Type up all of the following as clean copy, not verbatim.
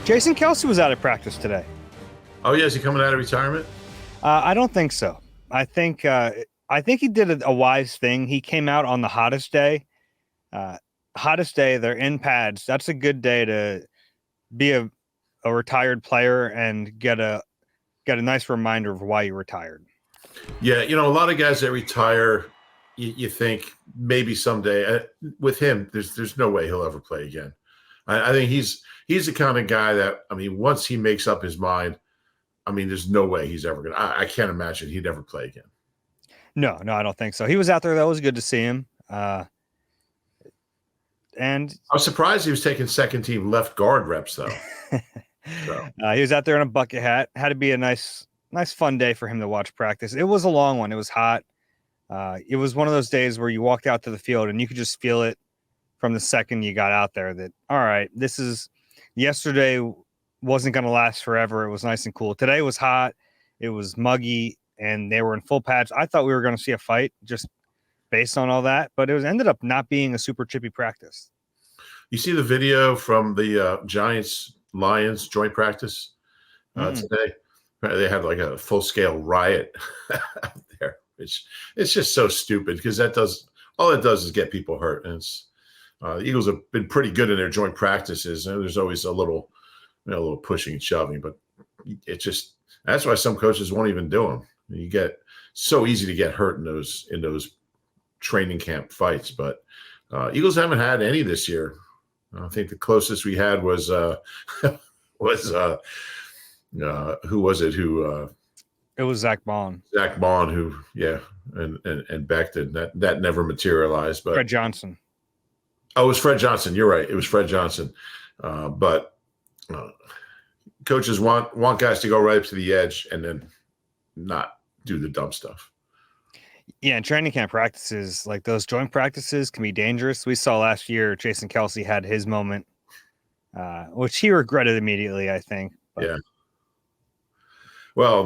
Jason Kelce was out of practice today. Oh, yeah. Is he coming out of retirement? I don't think so. I think he did a wise thing. He came out on the hottest day. They're in pads. That's a good day to be a retired player and get a nice reminder of why you retired. Yeah, a lot of guys that retire, you think maybe someday. With him, there's no way he'll ever play again. I think he's the kind of guy that, once he makes up his mind, there's no way he's ever going to. I can't imagine he'd ever play again. No, I don't think so. He was out there. That was good to see him. And I was surprised he was taking second team left guard reps, though. He was out there in a bucket hat. Had to be a nice fun day for him to watch practice. It was a long one. It was hot. It was one of those days where you walked out to the field and you could just feel it from the second you got out there that, all right, yesterday wasn't going to last forever. It was nice and cool. Today was hot. It was muggy and they were in full pads. I thought we were going to see a fight just based on all that, but it ended up not being a super chippy practice. You see the video from the Giants-Lions joint practice today? They had like a full-scale riot out there. It's just so stupid because all it does is get people hurt. And the Eagles have been pretty good in their joint practices. And there's always a little pushing and shoving, but that's why some coaches won't even do them. You get so easy to get hurt in those training camp fights, but Eagles haven't had any this year. I think the closest we had was who was it? It was Zach Bond. Zach Bond, and Becton. That never materialized. But Fred Johnson. Oh, it was Fred Johnson. You're right. It was Fred Johnson. But coaches want guys to go right up to the edge and then not do the dumb stuff. Yeah, and training camp practices, like those joint practices, can be dangerous. We saw last year Jason Kelce had his moment, which he regretted immediately, I think. But. Yeah. Well,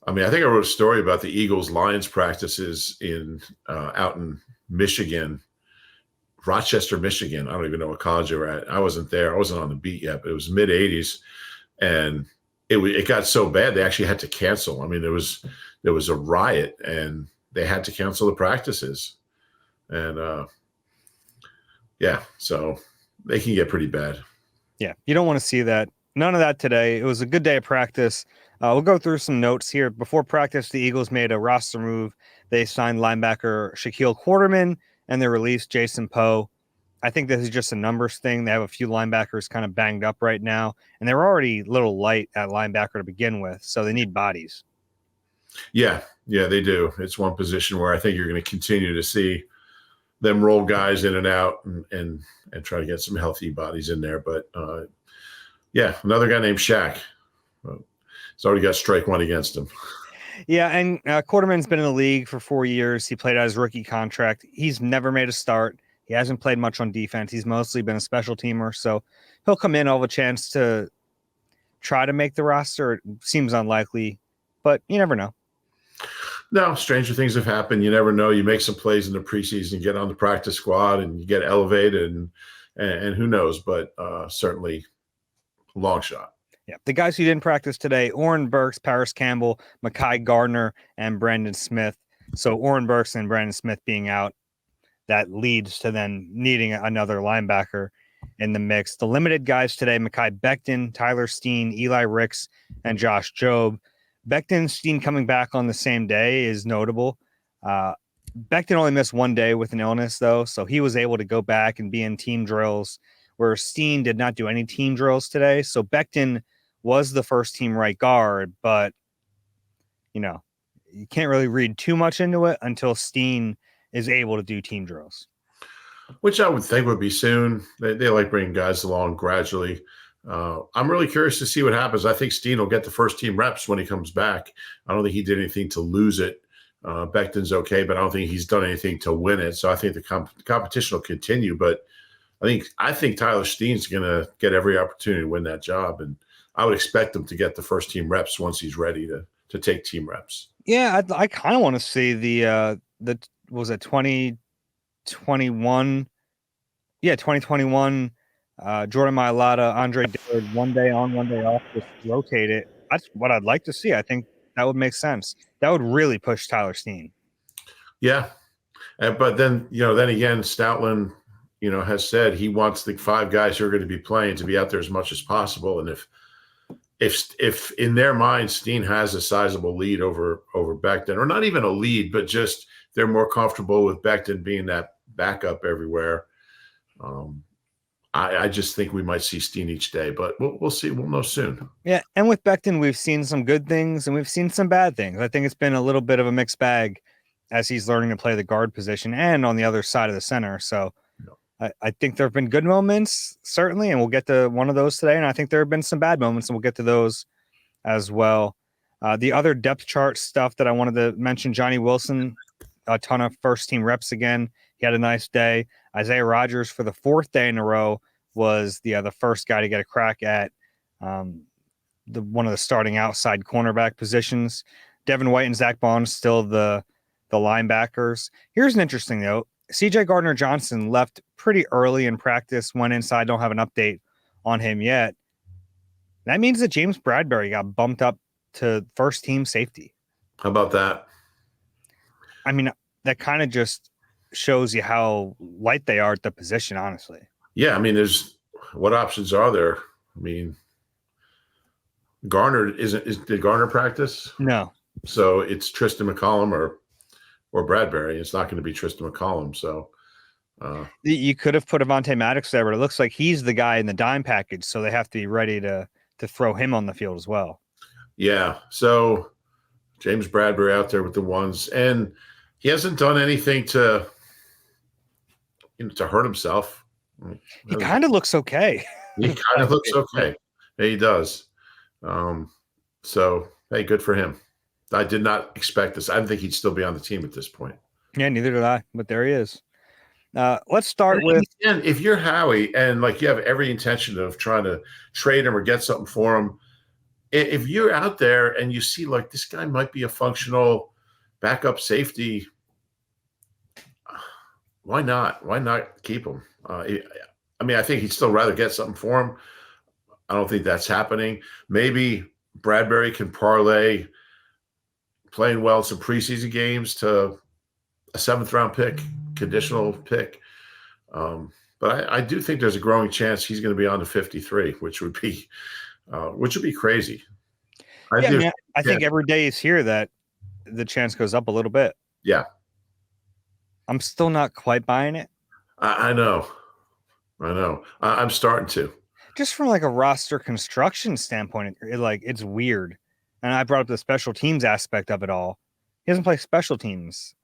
I think I wrote a story about the Eagles-Lions practices out in Michigan, Rochester, Michigan. I don't even know what college they were at. I wasn't there. I wasn't on the beat yet, but it was mid-'80s, and it got so bad they actually had to cancel. There was a riot, and they had to cancel the practices. And, so they can get pretty bad. Yeah, you don't want to see that. None of that today. It was a good day of practice. We'll go through some notes here. Before practice, the Eagles made a roster move. They signed linebacker Shaquille Quarterman, and they released Jason Poe. I think this is just a numbers thing. They have a few linebackers kind of banged up right now, and they're already a little light at linebacker to begin with, so they need bodies. Yeah, they do. It's one position where I think you're going to continue to see them roll guys in and out and try to get some healthy bodies in there. But, another guy named Shaq. He's already got strike one against him. Yeah, and Quarterman's been in the league for 4 years. He played out his rookie contract. He's never made a start. He hasn't played much on defense. He's mostly been a special teamer, so he'll come in, have a chance to try to make the roster. It seems unlikely, but you never know. No, stranger things have happened. You never know. You make some plays in the preseason, get on the practice squad, and you get elevated, and who knows? But certainly, a long shot. Yeah, the guys who didn't practice today: Oren Burks, Paris Campbell, Mekhi Gardner, and Brandon Smith. So Oren Burks and Brandon Smith being out, that leads to then needing another linebacker in the mix. The limited guys today: Mekhi Becton, Tyler Steen, Eli Ricks, and Josh Jobe. Becton and Steen coming back on the same day is notable. Becton only missed one day with an illness, though, so he was able to go back and be in team drills, where Steen did not do any team drills today. So Becton was the first team right guard, but, you can't really read too much into it until Steen is able to do team drills. Which I would think would be soon. They like bringing guys along gradually. I'm really curious to see what happens. I think Steen will get the first team reps when he comes back. I don't think he did anything to lose it. Becton's okay, but I don't think he's done anything to win it. So I think the competition will continue. But I think Tyler Steen's going to get every opportunity to win that job, and I would expect him to get the first team reps once he's ready to take team reps. Yeah, I kind of want to see the was it 2021? Yeah, 2021 Jordan Mailata, Andre Dillard, one day on, one day off, just rotate it. That's what I'd like to see. I think that would make sense. That would really push Tyler Steen. Yeah. But then, then again, Stoutland, has said he wants the 5 guys who are going to be playing to be out there as much as possible. And if in their mind Steen has a sizable lead over Becton, or not even a lead, but just they're more comfortable with Becton being that backup everywhere. I just think we might see Steen each day, but we'll see. We'll know soon. Yeah, and with Becton, we've seen some good things and we've seen some bad things. I think it's been a little bit of a mixed bag as he's learning to play the guard position and on the other side of the center. So I think there have been good moments, certainly, and we'll get to one of those today. And I think there have been some bad moments, and we'll get to those as well. The other depth chart stuff that I wanted to mention, Johnny Wilson, a ton of first-team reps again. He had a nice day. Isaiah Rodgers, for the 4th day in a row, was the first guy to get a crack at one of the starting outside cornerback positions. Devin White and Zach Bond still the linebackers. Here's an interesting note. CJ Gardner-Johnson left pretty early in practice, went inside. Don't have an update on him yet. That means that James Bradbury got bumped up to first-team safety. How about that? I mean, that kind of just shows you how light they are at the position, honestly. Yeah, I mean, what options are there? I mean, Garner did Garner practice? No. So it's Tristan McCollum or Bradbury. It's not going to be Tristan McCollum. So you could have put Avonte Maddox there, but it looks like he's the guy in the dime package, so they have to be ready to throw him on the field as well. Yeah. So James Bradbury out there with the ones, and he hasn't done anything to hurt himself. He kind of looks okay. He kind of looks okay. Yeah, he does. So, hey, good for him. I did not expect this. I didn't think he'd still be on the team at this point. Yeah, neither did I, but there he is. Let's start with... And if you're Howie and you have every intention of trying to trade him or get something for him, if you're out there and you see this guy might be a functional backup safety, why not? Why not keep him? I mean, I think he'd still rather get something for him. I don't think that's happening. Maybe Bradbury can parlay playing well in some preseason games to a 7th-round pick, conditional pick. But I do think there's a growing chance he's going to be on to 53, which would be crazy. I think every day is here that the chance goes up a little bit. Yeah. I'm still not quite buying it. I know. I'm starting to. Just from a roster construction standpoint, it's weird. And I brought up the special teams aspect of it all. He doesn't play special teams.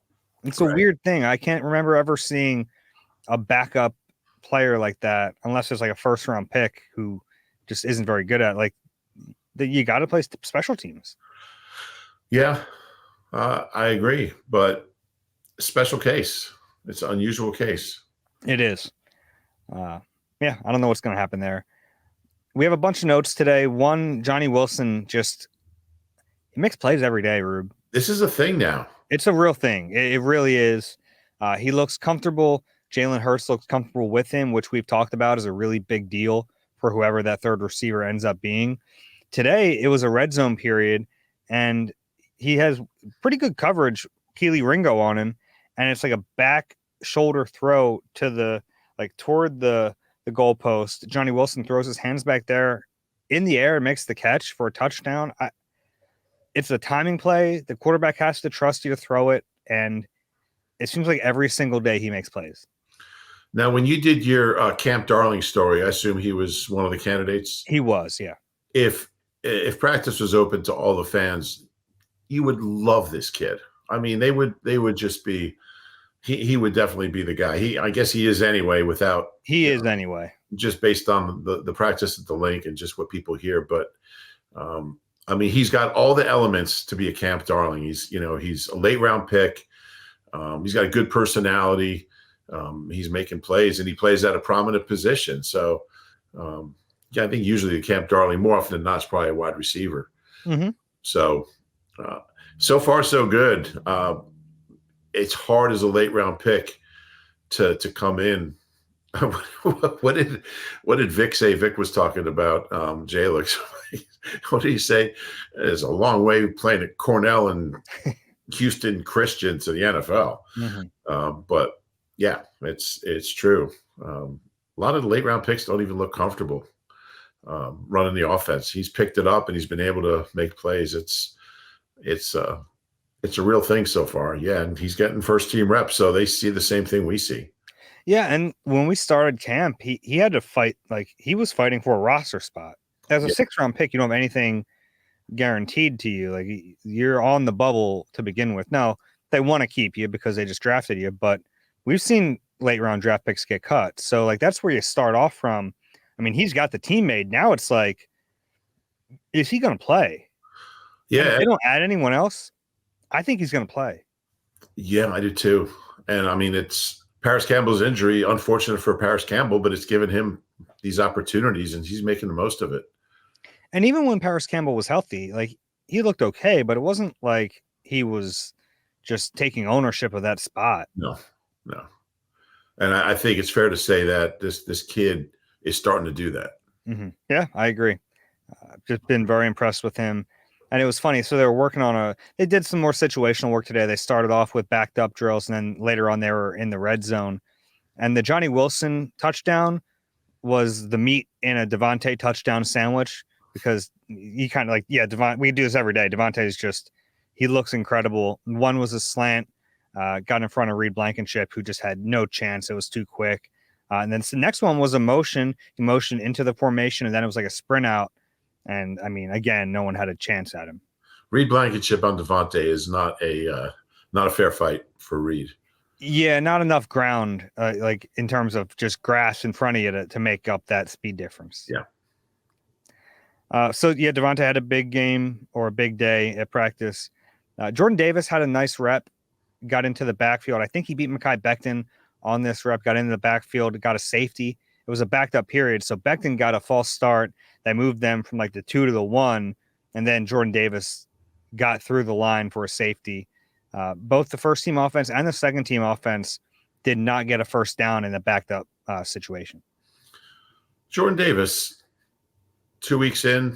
It's a weird thing. I can't remember ever seeing a backup player like that, unless there's a 1st-round pick who just isn't very good at you got to play special teams. Yeah, I agree, but special case. It's an unusual case. It is. Yeah, I don't know what's going to happen there. We have a bunch of notes today. One, Johnny Wilson he makes plays every day, Rube. This is a thing now. It's a real thing. It really is. He looks comfortable. Jalen Hurts looks comfortable with him, which we've talked about is a really big deal for whoever that third receiver ends up being. Today, it was a red zone period, and he has pretty good coverage, Keely Ringo on him, and it's a back shoulder throw to toward the goalpost. Johnny Wilson throws his hands back there in the air and makes the catch for a touchdown. It's a timing play. The quarterback has to trust you to throw it, and it seems like every single day he makes plays. Now, when you did your Camp Darling story, I assume he was one of the candidates? He was, yeah. If practice was open to all the fans, you would love this kid. I mean, they would just be he would definitely be the guy. I guess he is anyway anyway. Just based on the practice at the link and just what people hear. But I mean, he's got all the elements to be a Camp Darling. He's a late round pick. He's got a good personality. He's making plays and he plays at a prominent position. So I think usually the Camp Darling, more often than not, is probably a wide receiver. Mm-hmm. So far so good. It's hard as a late round pick to come in what did Vic say? Vic was talking about Jalix. What did he say? It's a long way playing at Cornell and Houston Christian to the NFL. But yeah, it's true. A lot of the late round picks don't even look comfortable running the offense. He's picked it up and he's been able to make plays. It's a real thing so far. Yeah, and he's getting first team reps, so they see the same thing we see. Yeah, and when we started camp, he had to fight, like he was fighting for a roster spot. As a 6th round pick, you don't have anything guaranteed to you. Like you're on the bubble to begin with. Now they want to keep you because they just drafted you, but we've seen late round draft picks get cut. So like that's where you start off from. I mean, he's got the team made. Now it's like, is he going to play? Yeah. And if they don't add anyone else, I think he's going to play. Yeah, I do too. And I mean, it's Paris Campbell's injury, unfortunate for Paris Campbell, but it's given him these opportunities and he's making the most of it. And even when Paris Campbell was healthy, like he looked okay, but it wasn't like he was just taking ownership of that spot. No. And I think it's fair to say that this kid is starting to do that. Yeah, I agree. Just been very impressed with him. And it was funny. So they were working on they did some more situational work today. They started off with backed up drills, and then later on they were in the red zone. And the Johnny Wilson touchdown was the meat in a Devontae touchdown sandwich, because he kind of like, we do this every day. Devontae's he looks incredible. One was a slant, got in front of Reed Blankenship, who just had no chance. It was too quick. And then the next one was a motion. He motioned into the formation, and then it was like a sprint out. And I mean, again, no one had a chance at him. Reed Blankenship on Devontae is not a fair fight for Reed. Yeah, not enough ground, like in terms of just grass in front of you to make up that speed difference. Yeah. Devontae had a big game or a big day at practice. Jordan Davis had a nice rep, got into the backfield. I think he beat Mekhi Becton on this rep, got into the backfield, got a safety. It was a backed up period. So Becton got a false start that moved them from like the 2 to the 1. And then Jordan Davis got through the line for a safety. Both the first team offense and the second team offense did not get a first down in the backed up situation. Jordan Davis, 2 weeks in,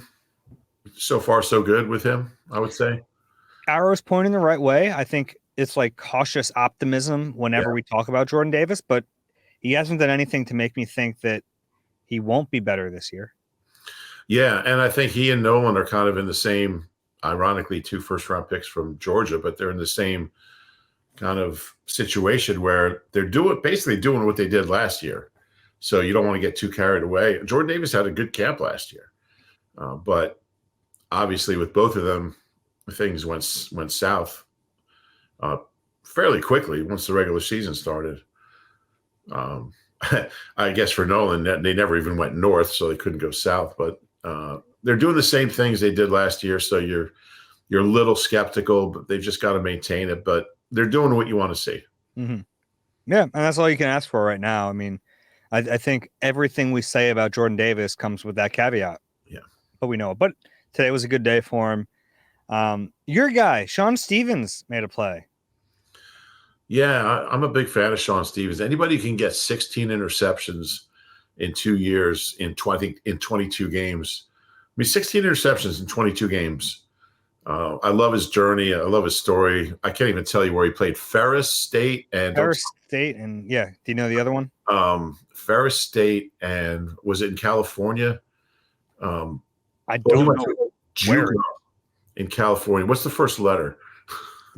so far so good with him, I would say. Arrow's pointing the right way. I think it's like cautious optimism whenever we talk about Jordan Davis, but he hasn't done anything to make me think that he won't be better this year. Yeah, and I think he and Nolan are kind of in the same, ironically, 2 first-round picks from Georgia, but they're in the same kind of situation where they're basically doing what they did last year. So you don't want to get too carried away. Jordan Davis had a good camp last year, but obviously with both of them, things went south fairly quickly once the regular season started. I guess for Nolan, they never even went north, so they couldn't go south. But they're doing the same things they did last year, so you're a little skeptical, but they've just got to maintain it. But they're doing what you want to see. Mm-hmm. Yeah, and that's all you can ask for right now. I mean, I think everything we say about Jordan Davis comes with that caveat. Yeah, but we know it. But today was a good day for him. Your guy, Sean Stevens, made a play. Yeah, I'm a big fan of Sean Stevens. Anybody who can get 16 interceptions in 2 years in 22 games. I mean, 16 interceptions in 22 games. I love his journey. I love his story. I can't even tell you where he played. Ferris State and do you know the other one? Ferris State, and was it in California? I don't know where in California. What's the first letter?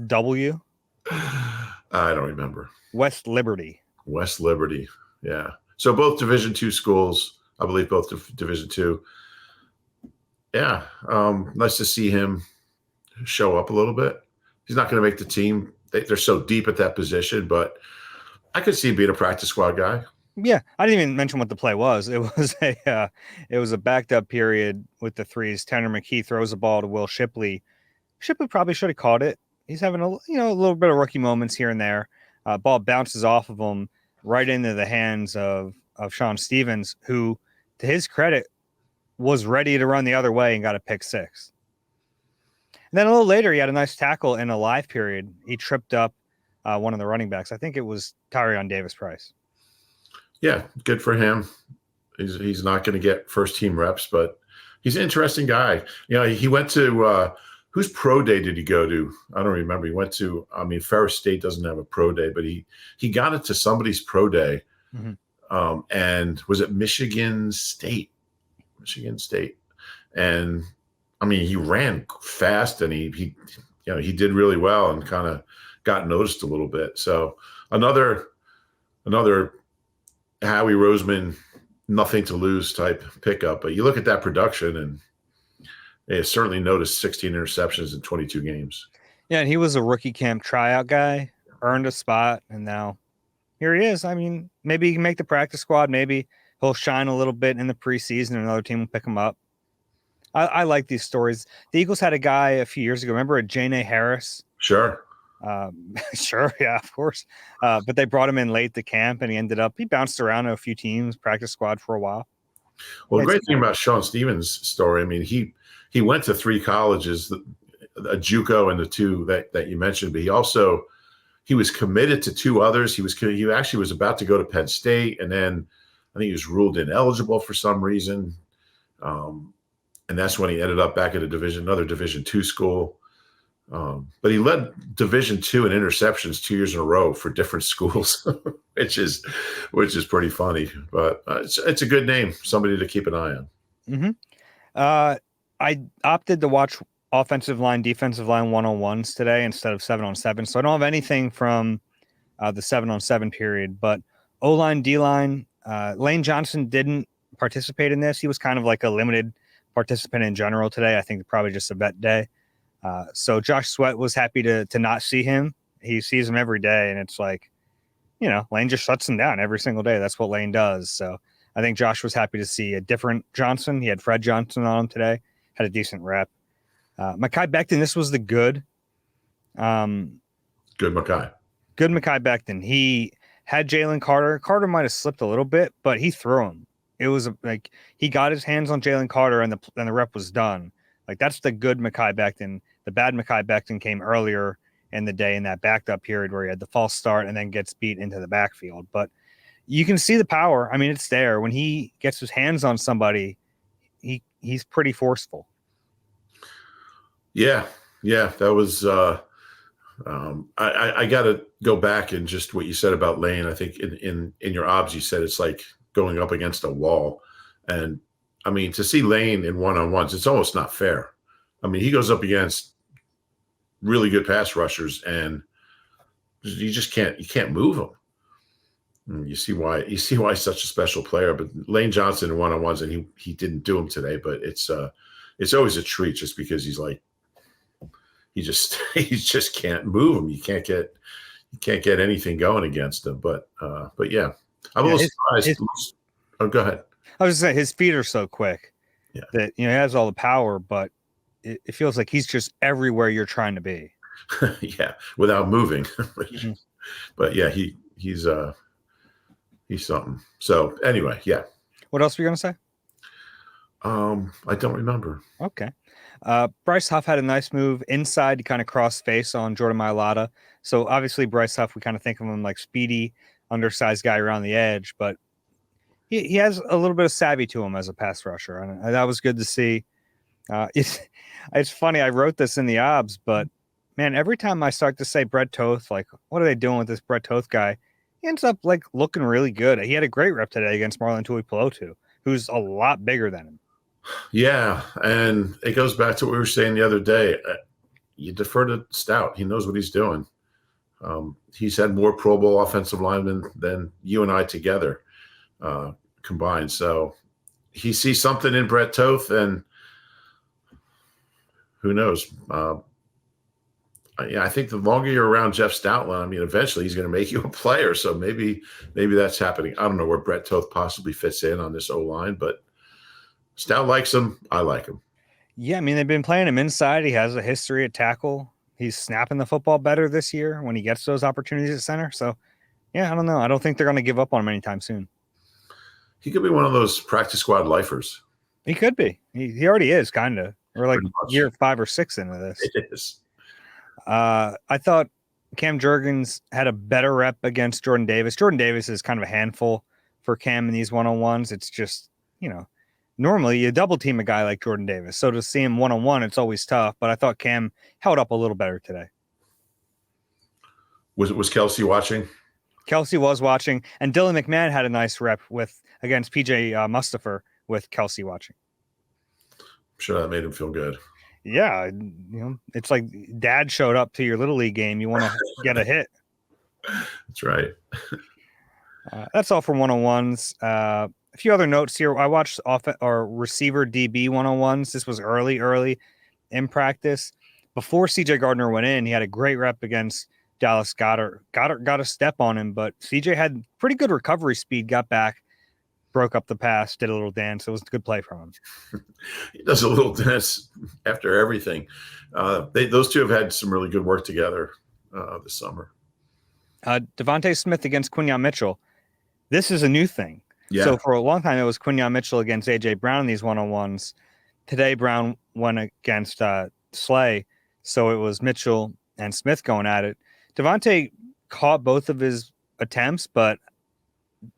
W. I don't remember. West Liberty. Yeah. So both Division II schools, I believe, both Division II. Yeah. Nice to see him show up a little bit. He's not going to make the team. They're so deep at that position, but I could see him being a practice squad guy. Yeah, I didn't even mention what the play was. It was a backed up period with the threes. Tanner McKee throws the ball to Will Shipley. Shipley probably should have caught it. He's having a little bit of rookie moments here and there. Ball bounces off of him right into the hands of Sean Stevens, who, to his credit, was ready to run the other way and got a pick six. And then a little later, he had a nice tackle in a live period. He tripped up one of the running backs. I think it was Tyrion Davis-Price. Yeah, good for him. He's not going to get first team reps, but he's an interesting guy. He went to whose pro day did he go to? I don't remember. He went to, Ferris State doesn't have a pro day, but he got it to somebody's pro day. Mm-hmm. And was it Michigan State? Michigan State. And he ran fast, and he did really well and kind of got noticed a little bit. So another Howie Roseman, nothing to lose type pickup. But you look at that production, and they certainly noticed 16 interceptions in 22 games. Yeah, and he was a rookie camp tryout guy, earned a spot, and now here he is. Maybe he can make the practice squad. Maybe he'll shine a little bit in the preseason, and another team will pick him up. I like these stories. The Eagles had a guy a few years ago. Remember Jane Harris? Sure. Sure, yeah, of course. But they brought him in late to camp, and he bounced around to a few teams, practice squad for a while. Well, the great thing about Sean Stevens' story, he went to 3 colleges, a JUCO and the 2 that you mentioned, but he was committed to 2 others. He actually was about to go to Penn State, and then I think he was ruled ineligible for some reason. And that's when he ended up back at another Division II school. But he led Division II in interceptions 2 years in a row for different schools, which is pretty funny. But it's a good name, somebody to keep an eye on. Mm-hmm. I opted to watch offensive line, defensive line 1-on-1s today instead of 7-on-7. So I don't have anything from the 7-on-7 period. But O-line, D-line, Lane Johnson didn't participate in this. He was kind of like a limited participant in general today. I think probably just a vet day. So Josh Sweat was happy to not see him. He sees him every day, and it's like, Lane just shuts him down every single day. That's what Lane does. So I think Josh was happy to see a different Johnson. He had Fred Johnson on him today, had a decent rep. Mekhi Becton, this was the good. Good Mekhi. Good Mekhi Becton. He had Jalen Carter. Carter might have slipped a little bit, but he threw him. It was like he got his hands on Jalen Carter, and the rep was done. Like, that's the good Mekhi Becton. The bad Mekhi Becton came earlier in the day in that backed up period where he had the false start and then gets beat into the backfield. But you can see the power. It's there. When he gets his hands on somebody, he's pretty forceful. Yeah. That was I got to go back and just what you said about Lane. I think in your obs you said it's like going up against a wall, and to see Lane in 1-on-1s, it's almost not fair. He goes up against really good pass rushers, and you can't move him. And you see why he's such a special player. But Lane Johnson in 1-on-1s, and he didn't do them today, but it's always a treat just because he just can't move him. You can't get anything going against him. But yeah, I'm a little surprised. Go ahead. I was just saying his feet are so quick that he has all the power, but it feels like he's just everywhere you're trying to be. Yeah, without moving. Mm-hmm. But yeah, he's something. So anyway, yeah. What else were you gonna say? I don't remember. Okay. Bryce Huff had a nice move inside to kind of cross face on Jordan Mailata. So obviously Bryce Huff, we kind of think of him like speedy, undersized guy around the edge, but he has a little bit of savvy to him as a pass rusher, and that was good to see. It's funny. I wrote this in the obs, but man, every time I start to say Brett Toth, like, what are they doing with this Brett Toth guy? He ends up like looking really good. He had a great rep today against Marlon Tuipulotu, who's a lot bigger than him. Yeah, and it goes back to what we were saying the other day. You defer to Stout. He knows what he's doing. He's had more Pro Bowl offensive linemen than you and I together combined. So he sees something in Brett Toth, and who knows? I think the longer you're around Jeff Stoutland, eventually he's going to make you a player. So maybe that's happening. I don't know where Brett Toth possibly fits in on this O-line, but Stout likes him. I like him. Yeah, they've been playing him inside. He has a history at tackle. He's snapping the football better this year when he gets those opportunities at center. So, yeah, I don't know. I don't think they're going to give up on him anytime soon. He could be one of those practice squad lifers. He could be. He already is, kind of. We're like year 5 or 6 into this. It is. I thought Cam Jurgens had a better rep against Jordan Davis. Jordan Davis is kind of a handful for Cam in these one-on-ones. It's just, normally you double team a guy like Jordan Davis. So to see him one-on-one, it's always tough. But I thought Cam held up a little better today. Was Kelsey watching? Kelsey was watching, and Dylan McMahon had a nice rep against PJ Mustafer with Kelsey watching. I'm sure that made him feel good. Yeah, it's like dad showed up to your Little League game. You want to get a hit. That's right. That's all for one-on-ones. A few other notes here. I watched receiver DB one-on-ones. This was early in practice. Before CJ Gardner went in, he had a great rep against Dallas Goedert. Goedert got a step on him, but CJ had pretty good recovery speed, got back, broke up the pass, did a little dance. It was a good play from him. He does a little dance after everything. Those two have had some really good work together this summer. Devontae Smith against Quinyon Mitchell. This is a new thing. Yeah. So for a long time, it was Quinyon Mitchell against A.J. Brown in these one-on-ones. Today, Brown went against Slay, so it was Mitchell and Smith going at it. Devontae caught both of his attempts, but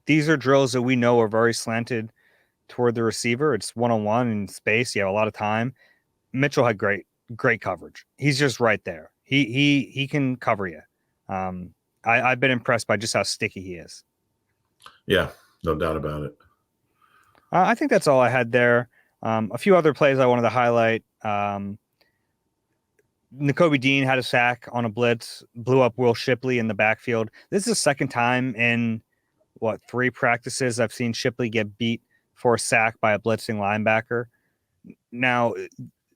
these are drills that we know are very slanted toward the receiver. It's one-on-one in space. You have a lot of time. Mitchell had great coverage. He's just right there. He can cover you. I've been impressed by just how sticky he is. Yeah, no doubt about it. I think that's all I had there. A few other plays I wanted to highlight. Nakobe Dean had a sack on a blitz, blew up Will Shipley in the backfield. This is the second time in, 3 practices I've seen Shipley get beat for a sack by a blitzing linebacker. Now,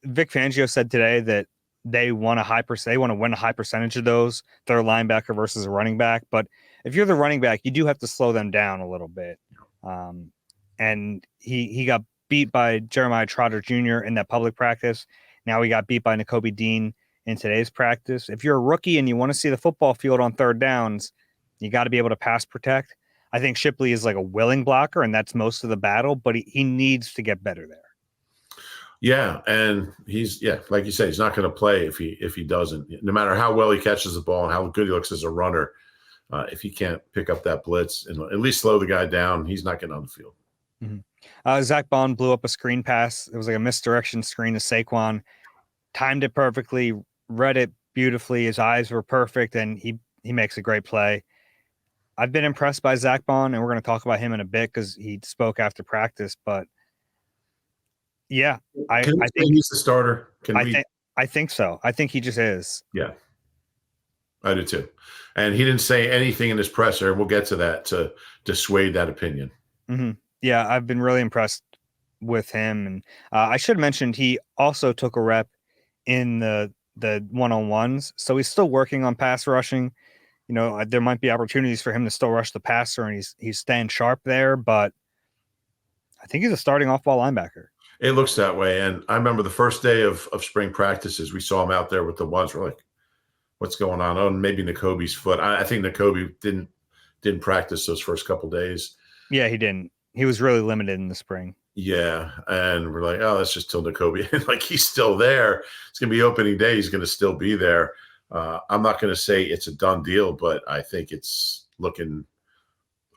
Vic Fangio said today that they want to win a high percentage of those. They're a linebacker versus a running back. But if you're the running back, you do have to slow them down a little bit. And he got beat by Jeremiah Trotter Jr. in that public practice. Now he got beat by Nakobe Dean in today's practice. If you're a rookie and you want to see the football field on third downs, you got to be able to pass protect. I think Shipley is like a willing blocker, and that's most of the battle, but he needs to get better there. Yeah, and like you said, he's not going to play if he doesn't. No matter how well he catches the ball and how good he looks as a runner, if he can't pick up that blitz and at least slow the guy down, he's not getting on the field. Mm-hmm. Zach Bond blew up a screen pass. It was like a misdirection screen to Saquon. Timed it perfectly, read it beautifully. His eyes were perfect, and he makes a great play. I've been impressed by Zach Bond, and we're going to talk about him in a bit because he spoke after practice. But yeah, I think he's the starter. I think so. I think he just is. Yeah, I do too. And he didn't say anything in his presser. We'll get to that to dissuade that opinion. Mm-hmm. Yeah, I've been really impressed with him. And I should have mentioned he also took a rep in the one-on-ones. So he's still working on pass rushing. There might be opportunities for him to still rush the passer, and he's staying sharp there. But I think he's a starting off-ball linebacker. It looks that way. And I remember the first day of spring practices, we saw him out there with the ones. We're like, what's going on? Oh, maybe Nakobe's foot. I think Nakobe didn't practice those first couple days. Yeah, he didn't. He was really limited in the spring. Yeah, and we're like, oh, that's just till Nakobe. Like, he's still there. It's going to be opening day. He's going to still be there. I'm not going to say it's a done deal, but I think it's looking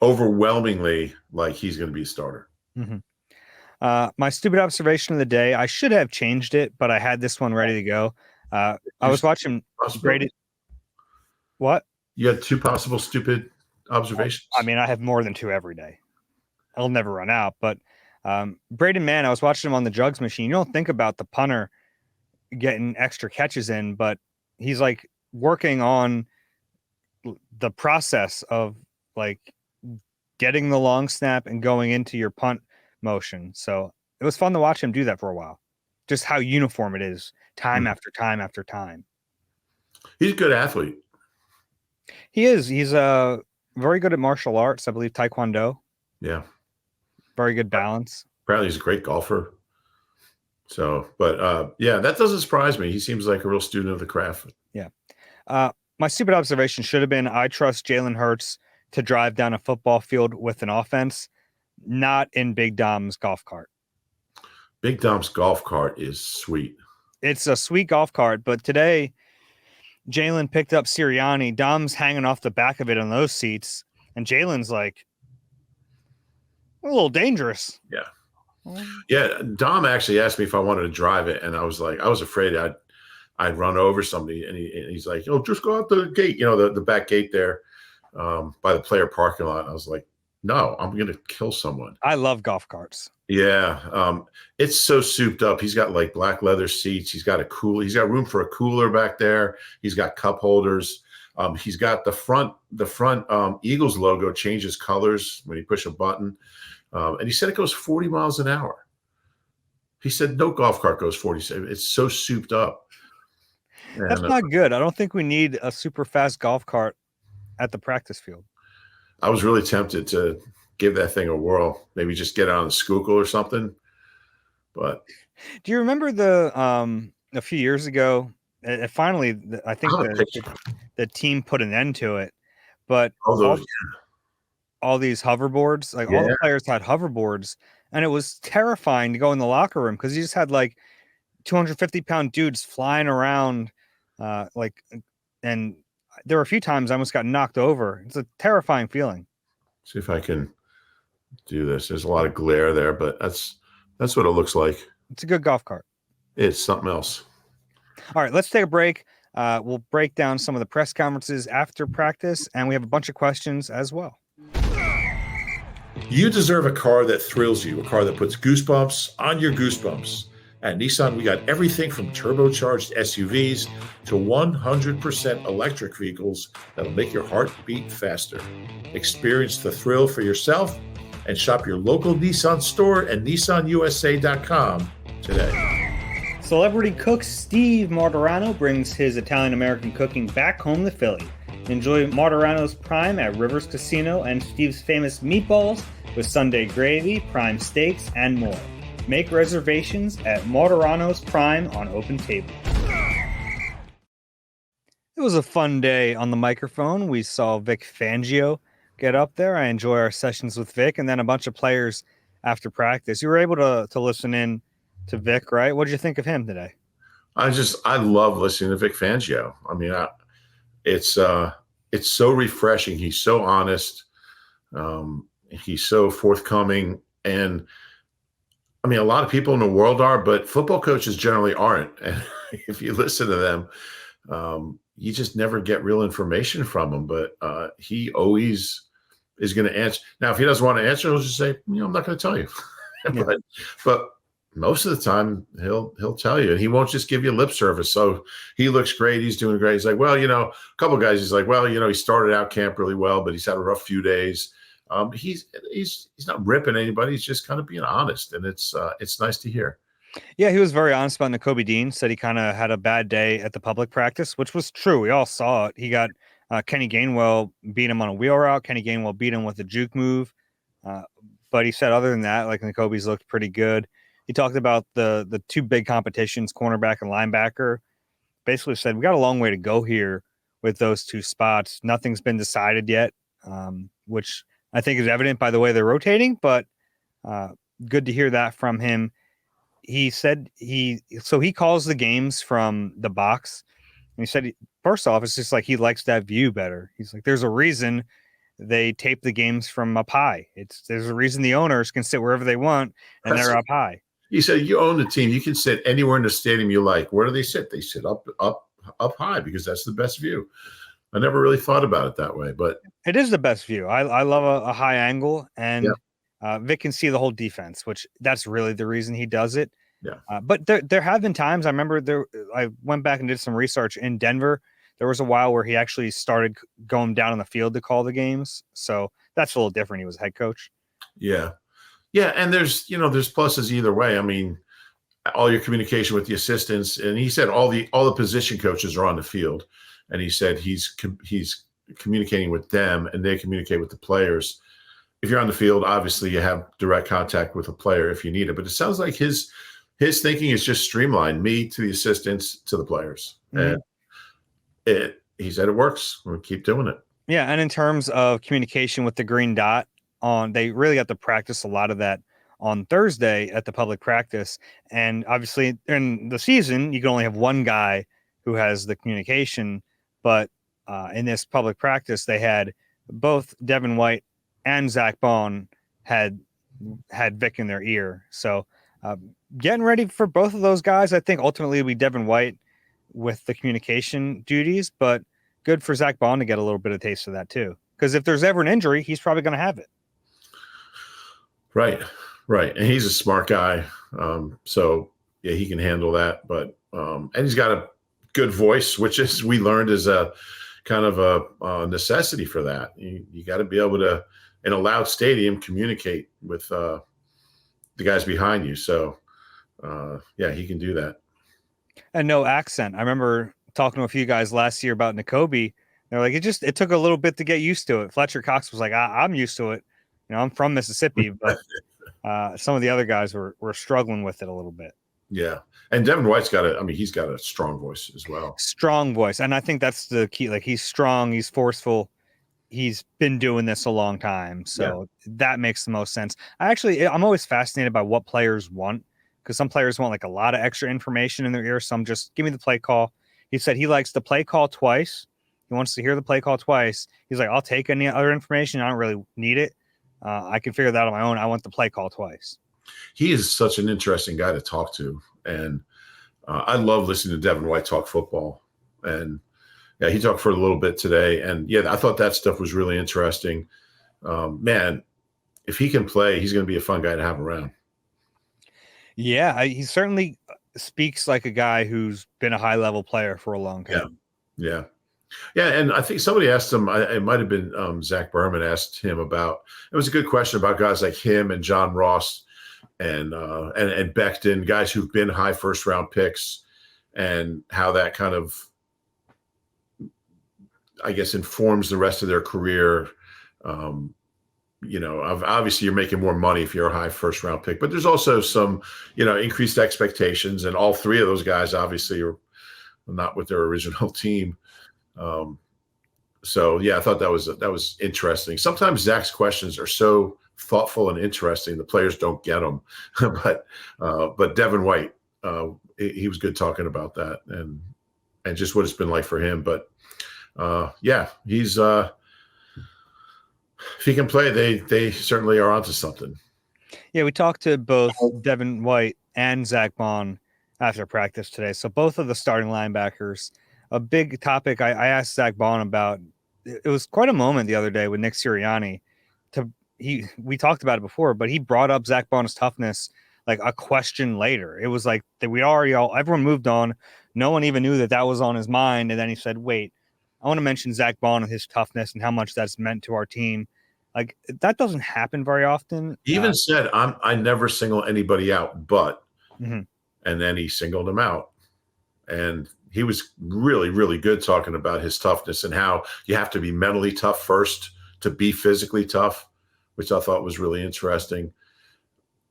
overwhelmingly like he's going to be a starter. Mm-hmm. My stupid observation of the day, I should have changed it, but I had this one ready to go. I was watching Brady. What? You had 2 possible stupid observations? I mean, I have more than 2 every day. I'll never run out. But Braden Mann, I was watching him on the jugs machine. You don't think about the punter getting extra catches in, but he's like working on the process of like getting the long snap and going into your punt motion. So it was fun to watch him do that for a while. Just how uniform it is, time after time after time. He's a good athlete. He is. He's very good at martial arts. I believe Taekwondo. Yeah. Very good balance. Apparently he's a great golfer. So, but yeah, that doesn't surprise me. He seems like a real student of the craft. Yeah. My stupid observation should have been, I trust Jalen Hurts to drive down a football field with an offense, not in Big Dom's golf cart. Big Dom's golf cart is sweet. It's a sweet golf cart, but today Jalen picked up Sirianni. Dom's hanging off the back of it on those seats, and Jalen's like A little dangerous. Yeah. Yeah. Dom actually asked me if I wanted to drive it. And I was like, I was afraid I'd run over somebody. And he's like, oh, just go out the gate, the back gate there by the player parking lot. And I was like, no, I'm going to kill someone. I love golf carts. Yeah. It's so souped up. He's got like black leather seats. He's got he's got room for a cooler back there. He's got cup holders. He's got the front Eagles logo changes colors when you push a button. And he said it goes 40 miles an hour. He said no golf cart goes 40. It's so souped up. And, that's not good. I don't think we need a super fast golf cart at the practice field. I was really tempted to give that thing a whirl. Maybe just get on the Schuylkill or something. But do you remember a few years ago? And finally, I think the team put an end to it. But all these hoverboards, like all the players had hoverboards, and it was terrifying to go in the locker room because you just had like 250-pound dudes flying around, and there were a few times I almost got knocked over. It's a terrifying feeling. See if I can do this. There's a lot of glare there, but that's what it looks like. It's a good golf cart. It's something else. All right, let's take a break. We'll break down some of the press conferences after practice, and we have a bunch of questions as well. You deserve a car that thrills you, a car that puts goosebumps on your goosebumps. At Nissan, we got everything from turbocharged SUVs to 100% electric vehicles that'll make your heart beat faster. Experience the thrill for yourself and shop your local Nissan store at nissanusa.com today. Celebrity cook Steve Martorano brings his Italian-American cooking back home to Philly. Enjoy Martorano's Prime at Rivers Casino and Steve's famous meatballs with Sunday gravy, prime steaks, and more. Make reservations at Martorano's Prime on Open Table. It was a fun day on the microphone. We saw Vic Fangio get up there. I enjoy our sessions with Vic, and then a bunch of players after practice. You were able to listen in to Vic, right? What did you think of him today? I love listening to Vic Fangio. I mean, it's so refreshing. He's so honest. He's so forthcoming. And I mean, a lot of people in the world are, but football coaches generally aren't. And if you listen to them, you just never get real information from him. But he always is going to answer. Now, if he doesn't want to answer, he'll just say, I'm not going to tell you. but most of the time, he'll tell you, and he won't just give you lip service. So he looks great. He's doing great. He's like, well, a couple of guys. He's like, well, he started out camp really well, but he's had a rough few days. He's not ripping anybody. He's just kind of being honest, and it's nice to hear. Yeah, he was very honest about Nakobe Dean. Said he kind of had a bad day at the public practice, which was true. We all saw it. He got Kenny Gainwell beat him on a wheel route. Kenny Gainwell beat him with a juke move. But he said other than that, like Nakobe's looked pretty good. He talked about the two big competitions, cornerback and linebacker. Basically said we got a long way to go here with those two spots. Nothing's been decided yet, which I think is evident by the way they're rotating, but good to hear that from him. He said he calls the games from the box. And he said, first off, it's just like he likes that view better. He's like, there's a reason they tape the games from up high. There's a reason the owners can sit wherever they want and they're up high. He said, you own the team. You can sit anywhere in the stadium you like. Where do they sit? They sit up high because that's the best view. I never really thought about it that way, but it is the best view. I love a high angle, and Vic can see the whole defense, which that's really the reason he does it. Yeah. But there have been times I remember I went back and did some research in Denver. There was a while where he actually started going down on the field to call the games. So that's a little different. He was head coach. Yeah. Yeah. And there's pluses either way. I mean, all your communication with the assistants, and he said all the position coaches are on the field, and he said he's communicating with them and they communicate with the players. If you're on the field, obviously you have direct contact with a player if you need it, but it sounds like his thinking is just streamlined, me to the assistants to the players. Mm-hmm. And he said it works. We'll keep doing it. Yeah. And in terms of communication with the green dot they really got to practice a lot of that on Thursday at the public practice. And obviously in the season, you can only have one guy who has the communication, but in this public practice, they had both Devin White and Zach Bond had had Vic in their ear. So getting ready for both of those guys. I think ultimately it'll be Devin White with the communication duties, but good for Zach Bond to get a little bit of taste of that too. Because if there's ever an injury, he's probably going to have it. Right. And he's a smart guy. So yeah, he can handle that, but and he's got a good voice, which is, we learned, is a kind of a necessity for that. You got to be able to, in a loud stadium, communicate with the guys behind you. So yeah, he can do that. And no accent. I remember talking to a few guys last year about Nakobe. They're like, it took a little bit to get used to it. Fletcher Cox was like, I'm used to it. I'm from Mississippi, but some of the other guys were struggling with it a little bit. Yeah. And Devin White's he's got a strong voice as well. Strong voice. And I think that's the key. Like, he's strong, he's forceful. He's been doing this a long time. So that makes the most sense. I'm always fascinated by what players want, because some players want like a lot of extra information in their ear. Some just give me the play call. He said he likes the play call twice. He wants to hear the play call twice. He's like, I'll take any other information. I don't really need it. I can figure that out on my own. I want the play call twice. He is such an interesting guy to talk to. And I love listening to Devin White talk football. And yeah, he talked for a little bit today. And yeah, I thought that stuff was really interesting. Man, if he can play, he's going to be a fun guy to have around. Yeah, he certainly speaks like a guy who's been a high-level player for a long time. Yeah. And I think somebody asked him, it might have been Zach Berman asked him about, it was a good question about guys like him and John Ross and Becton, guys who've been high first-round picks, and how that kind of, I guess, informs the rest of their career. Obviously you're making more money if you're a high first round pick, but there's also some, increased expectations. And all three of those guys obviously are not with their original team. So yeah, I thought that was interesting. Sometimes Zach's questions are so thoughtful and interesting, the players don't get them. but Devin White, he was good talking about that and just what it's been like for him. But yeah, he's if he can play, they certainly are onto something. Yeah, we talked to both Devin White and Zach Bond after practice today. So both of the starting linebackers. A big topic I asked Zach Bond about. It was quite a moment the other day with Nick Sirianni. We talked about it before, but he brought up Zach Bond's toughness like a question later. It was like that everyone moved on. No one even knew that was on his mind. And then he said, wait, I want to mention Zach Bond and his toughness and how much that's meant to our team. Like, that doesn't happen very often. He even said, I never single anybody out, but, mm-hmm. And then he singled him out. And he was really, really good talking about his toughness and how you have to be mentally tough first to be physically tough, which I thought was really interesting.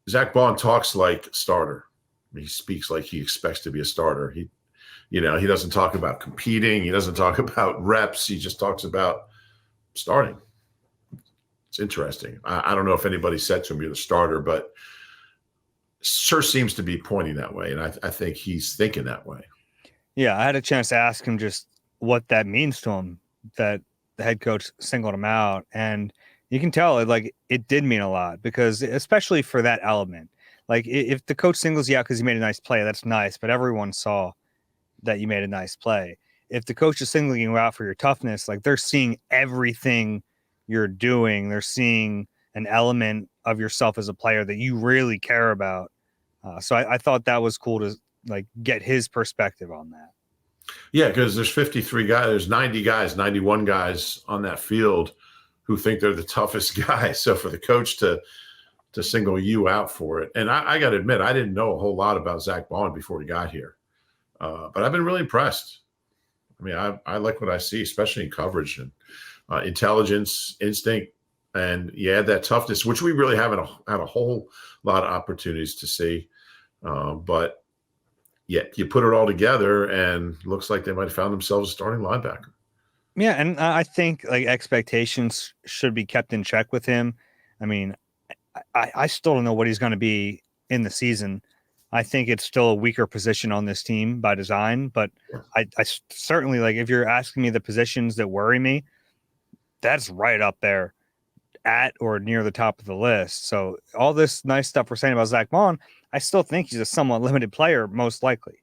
Zach Bond talks like a starter. He speaks like he expects to be a starter. He doesn't talk about competing. He doesn't talk about reps. He just talks about starting. It's interesting. I don't know if anybody said to him you're the starter, but sure seems to be pointing that way. And I think he's thinking that way. Yeah, I had a chance to ask him just what that means to him, that the head coach singled him out. And you can tell it did mean a lot, because especially for that element, like if the coach singles you out because you made a nice play, that's nice. But everyone saw that you made a nice play. If the coach is singling you out for your toughness, like, they're seeing everything you're doing. They're seeing an element of yourself as a player that you really care about. So I thought that was cool to get his perspective on that. Yeah, because there's 53 guys, there's 90 guys, 91 guys on that field who think they're the toughest guys. So for the coach to single you out for it, and I got to admit, I didn't know a whole lot about Zach Bond before he got here, but I've been really impressed. I mean, I like what I see, especially in coverage and intelligence, instinct, and you add that toughness, which we really haven't had a whole lot of opportunities to see. But yeah, you put it all together, and looks like they might have found themselves a starting linebacker. Yeah, and I think expectations should be kept in check with him. I mean, I still don't know what he's going to be in the season. I think it's still a weaker position on this team by design, but I certainly, if you're asking me the positions that worry me, that's right up there. at or near the top of the list. So all this nice stuff we're saying about Zach Vaughn, I still think he's a somewhat limited player, most likely.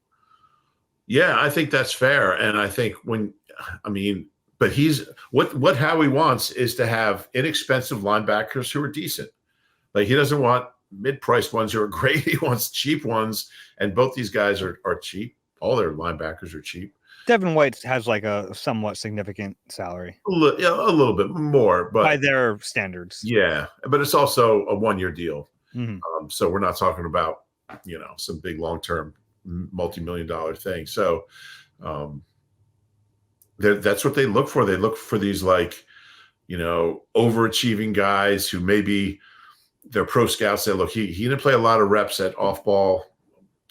Yeah, I think that's fair. And I think but he's what Howie wants is to have inexpensive linebackers who are decent. Like, he doesn't want mid-priced ones who are great. He wants cheap ones. And both these guys are cheap. All their linebackers are cheap. Devin White has like a somewhat significant salary. A little bit more, but by their standards. Yeah, but it's also a 1-year deal. Mm-hmm. So we're not talking about, some big long-term multi-million-dollar thing. So that's what they look for. They look for these overachieving guys who maybe their pro scouts say, look, he didn't play a lot of reps at off ball,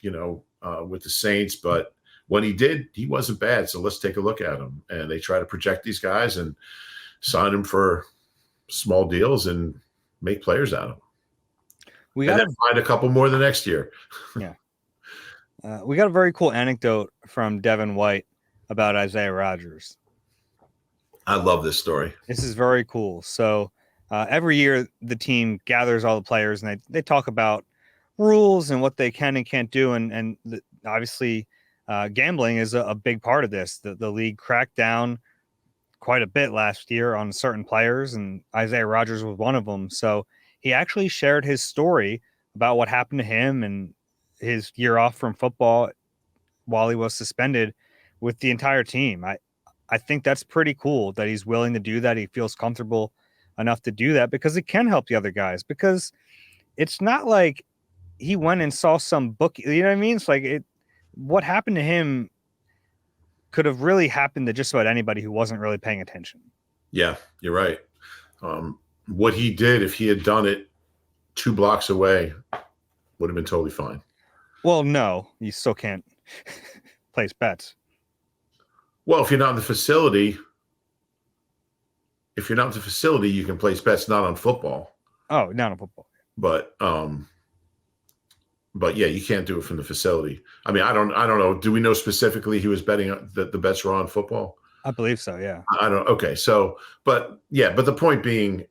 with the Saints, but when he did, he wasn't bad. So let's take a look at him. And they try to project these guys and sign them for small deals and make players out of them. And then find a couple more the next year. Yeah. We got a very cool anecdote from Devin White about Isaiah Rodgers. I love this story. This is very cool. So every year the team gathers all the players and they talk about rules and what they can and can't do. And obviously gambling is a big part of this. The league cracked down quite a bit last year on certain players, and Isaiah Rodgers was one of them. So he actually shared his story about what happened to him and his year off from football while he was suspended with the entire team. I think that's pretty cool that he's willing to do that. He feels comfortable enough to do that because it can help the other guys, because it's not like he went and saw some book. You know what I mean? It's like what happened to him could have really happened to just about anybody who wasn't really paying attention. Yeah, you're right. What he did, if he had done it 2 blocks away, would have been totally fine. Well, no, you still can't place bets. Well, if you're not in the facility, you can place bets, not on football. Oh, not on football. But yeah, you can't do it from the facility. I mean, I don't know. Do we know specifically he was betting that the bets were on football? I believe so. Yeah. I don't. Okay. So, but the point being,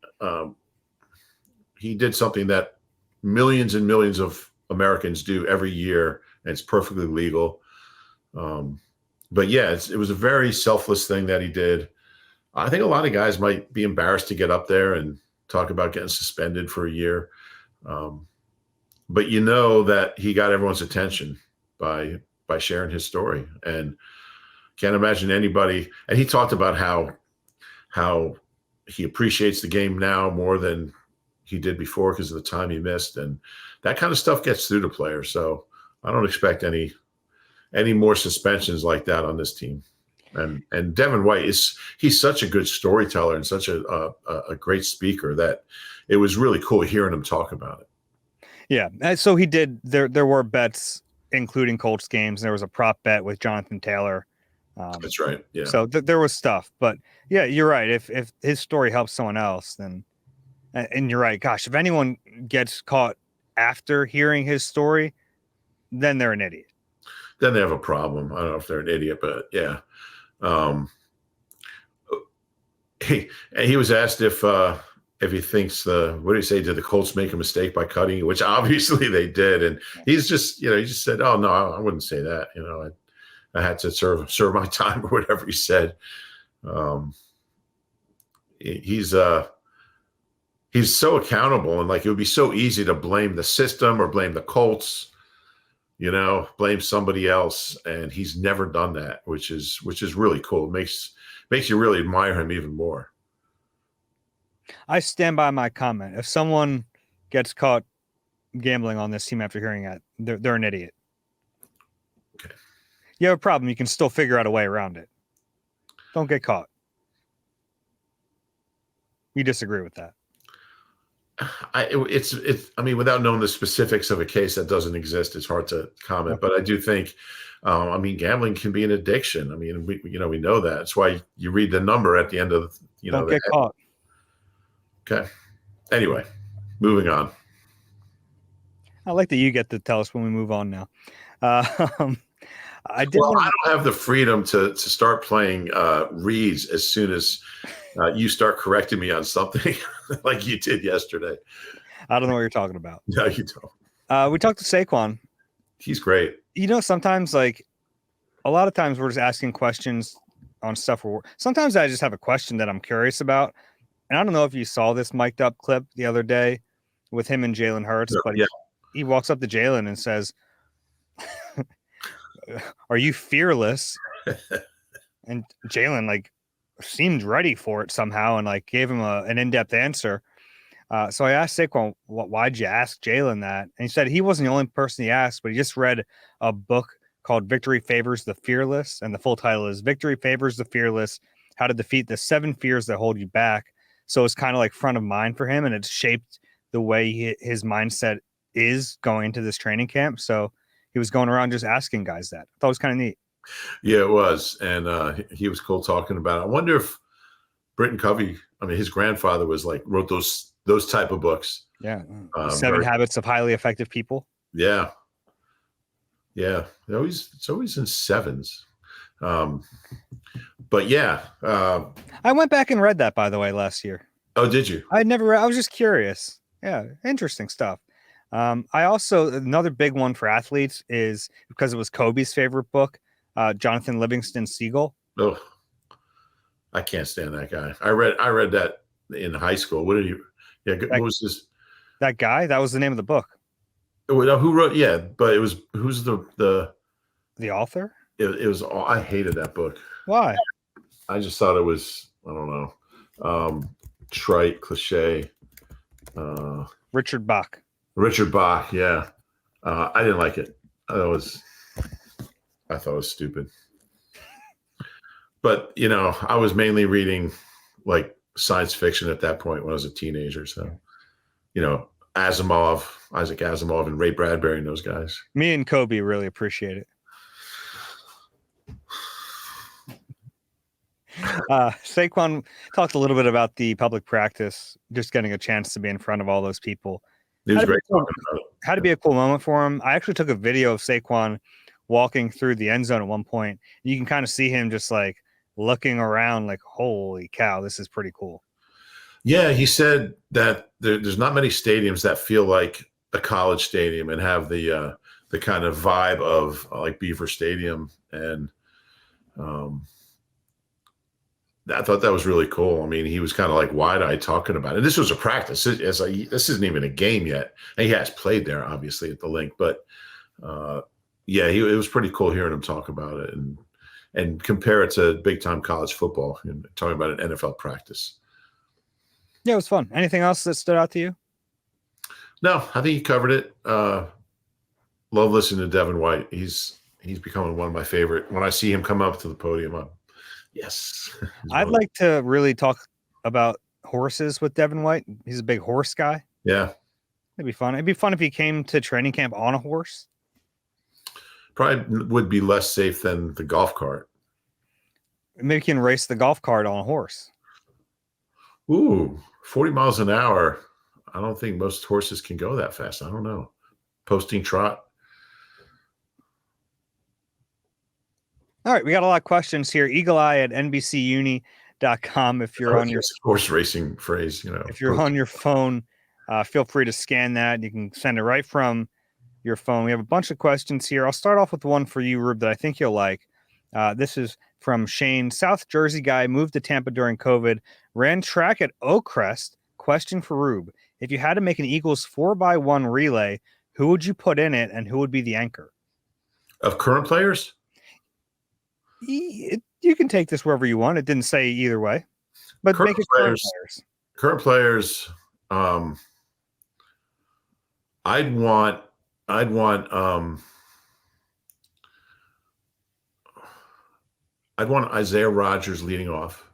he did something that millions and millions of Americans do every year, and it's perfectly legal. But yeah, it was a very selfless thing that he did. I think a lot of guys might be embarrassed to get up there and talk about getting suspended for a year. But that he got everyone's attention by sharing his story, and can't imagine anybody. And he talked about how he appreciates the game now more than he did before because of the time he missed, and that kind of stuff gets through to players. So I don't expect any more suspensions like that on this team. And Devin White he's such a good storyteller and such a great speaker that it was really cool hearing him talk about it. Yeah. So he did. There were bets, including Colts games. There was a prop bet with Jonathan Taylor. That's right. Yeah. So there was stuff, but yeah, you're right. If his story helps someone else, then, and you're right. Gosh, if anyone gets caught after hearing his story, then they're an idiot. Then they have a problem. I don't know if they're an idiot, but yeah. He was asked if he thinks what did he say? Did the Colts make a mistake by cutting? Which obviously they did, and he's just he just said, "Oh no, I wouldn't say that." I had to serve my time or whatever he said. He's so accountable, and it would be so easy to blame the system or blame the Colts, blame somebody else, and he's never done that, which is really cool. It makes you really admire him even more. I stand by my comment. If someone gets caught gambling on this team after hearing that, they're an idiot. Okay. You have a problem, you can still figure out a way around it. Don't get caught. You disagree with that? I mean, without knowing the specifics of a case that doesn't exist, it's hard to comment. But I do think, gambling can be an addiction. I mean, we know that. That's why you read the number at the end of Don't get caught. Okay. Anyway, moving on. I like that you get to tell us when we move on now. I don't have the freedom to start playing reads as soon as you start correcting me on something like you did yesterday. I don't know what you're talking about. No, you don't. We talked to Saquon. He's great. Sometimes like a lot of times we're just asking questions on stuff. Sometimes I just have a question that I'm curious about. And I don't know if you saw this mic'd up clip the other day with him and Jalen Hurts, but he walks up to Jalen and says, "Are you fearless?" And Jalen like seemed ready for it somehow and like gave him an in-depth answer. So I asked Saquon, why'd you ask Jalen that? And he said he wasn't the only person he asked, but he just read a book called Victory Favors the Fearless. And the full title is Victory Favors the Fearless, How to Defeat the 7 Fears That Hold You Back. So it's kind of like front of mind for him, and it's shaped the way his mindset is going into this training camp. So he was going around just asking guys that. I thought it was kind of neat. Yeah, it was. And he was cool talking about it. I wonder if Britton Covey, his grandfather wrote those type of books. Yeah. 7 Habits of Highly Effective People. Yeah. Yeah. It's always in 7s. But yeah. I went back and read that, by the way, last year. Oh, did you? I was just curious. Yeah. Interesting stuff. I also, another big one for athletes is because it was Kobe's favorite book, Jonathan Livingston Seagull. Oh, I can't stand that guy. I read that in high school. What did you? Yeah, what was this? That guy? That was the name of the book. Who wrote? Yeah, but who's the author? It was. I hated that book. Why? I just thought it was. I don't know. Trite, cliche. Richard Bach. Richard Bach. Yeah, I didn't like it. I thought it was stupid. But I was mainly reading like science fiction at that point when I was a teenager. So, Isaac Asimov, and Ray Bradbury and those guys. Me and Kobe really appreciate it. Saquon talked a little bit about the public practice, just getting a chance to be in front of all those people. It was great talking about it. Had to be a cool moment for him. I actually took a video of Saquon walking through the end zone at one point. You can kind of see him just like looking around like, holy cow, this is pretty cool. Yeah, he said that there's not many stadiums that feel like a college stadium and have the kind of vibe of like Beaver Stadium. And I thought that was really cool. He was kind of like wide-eyed talking about it. And this was a practice. This isn't even a game yet. And he has played there, obviously, at the link. But, it was pretty cool hearing him talk about it and compare it to big-time college football and talking about an NFL practice. Yeah, it was fun. Anything else that stood out to you? No, I think he covered it. Love listening to Devin White. He's becoming one of my favorite. When I see him come up to the podium, yes. I'd like to really talk about horses with Devin White. He's a big horse guy. Yeah. It'd be fun. It'd be fun if he came to training camp on a horse. Probably would be less safe than the golf cart. Maybe he can race the golf cart on a horse. Ooh, 40 miles an hour. I don't think most horses can go that fast. I don't know. Posting trot. All right, we got a lot of questions here. Eagle-eye at NBCUni.com. If you're on your horse racing phrase, if you're on your phone, feel free to scan that. You can send it right from your phone. We have a bunch of questions here. I'll start off with one for you, Rube, that I think you'll like. This is from Shane. South Jersey guy moved to Tampa during COVID, ran track at Oakcrest. Question for Rube. If you had to make an Eagles 4x1 relay, who would you put in it and who would be the anchor? Of current players? You can take this wherever you want. It didn't say either way, but current make it players. Current players. I'd want Isaiah Rodgers leading off.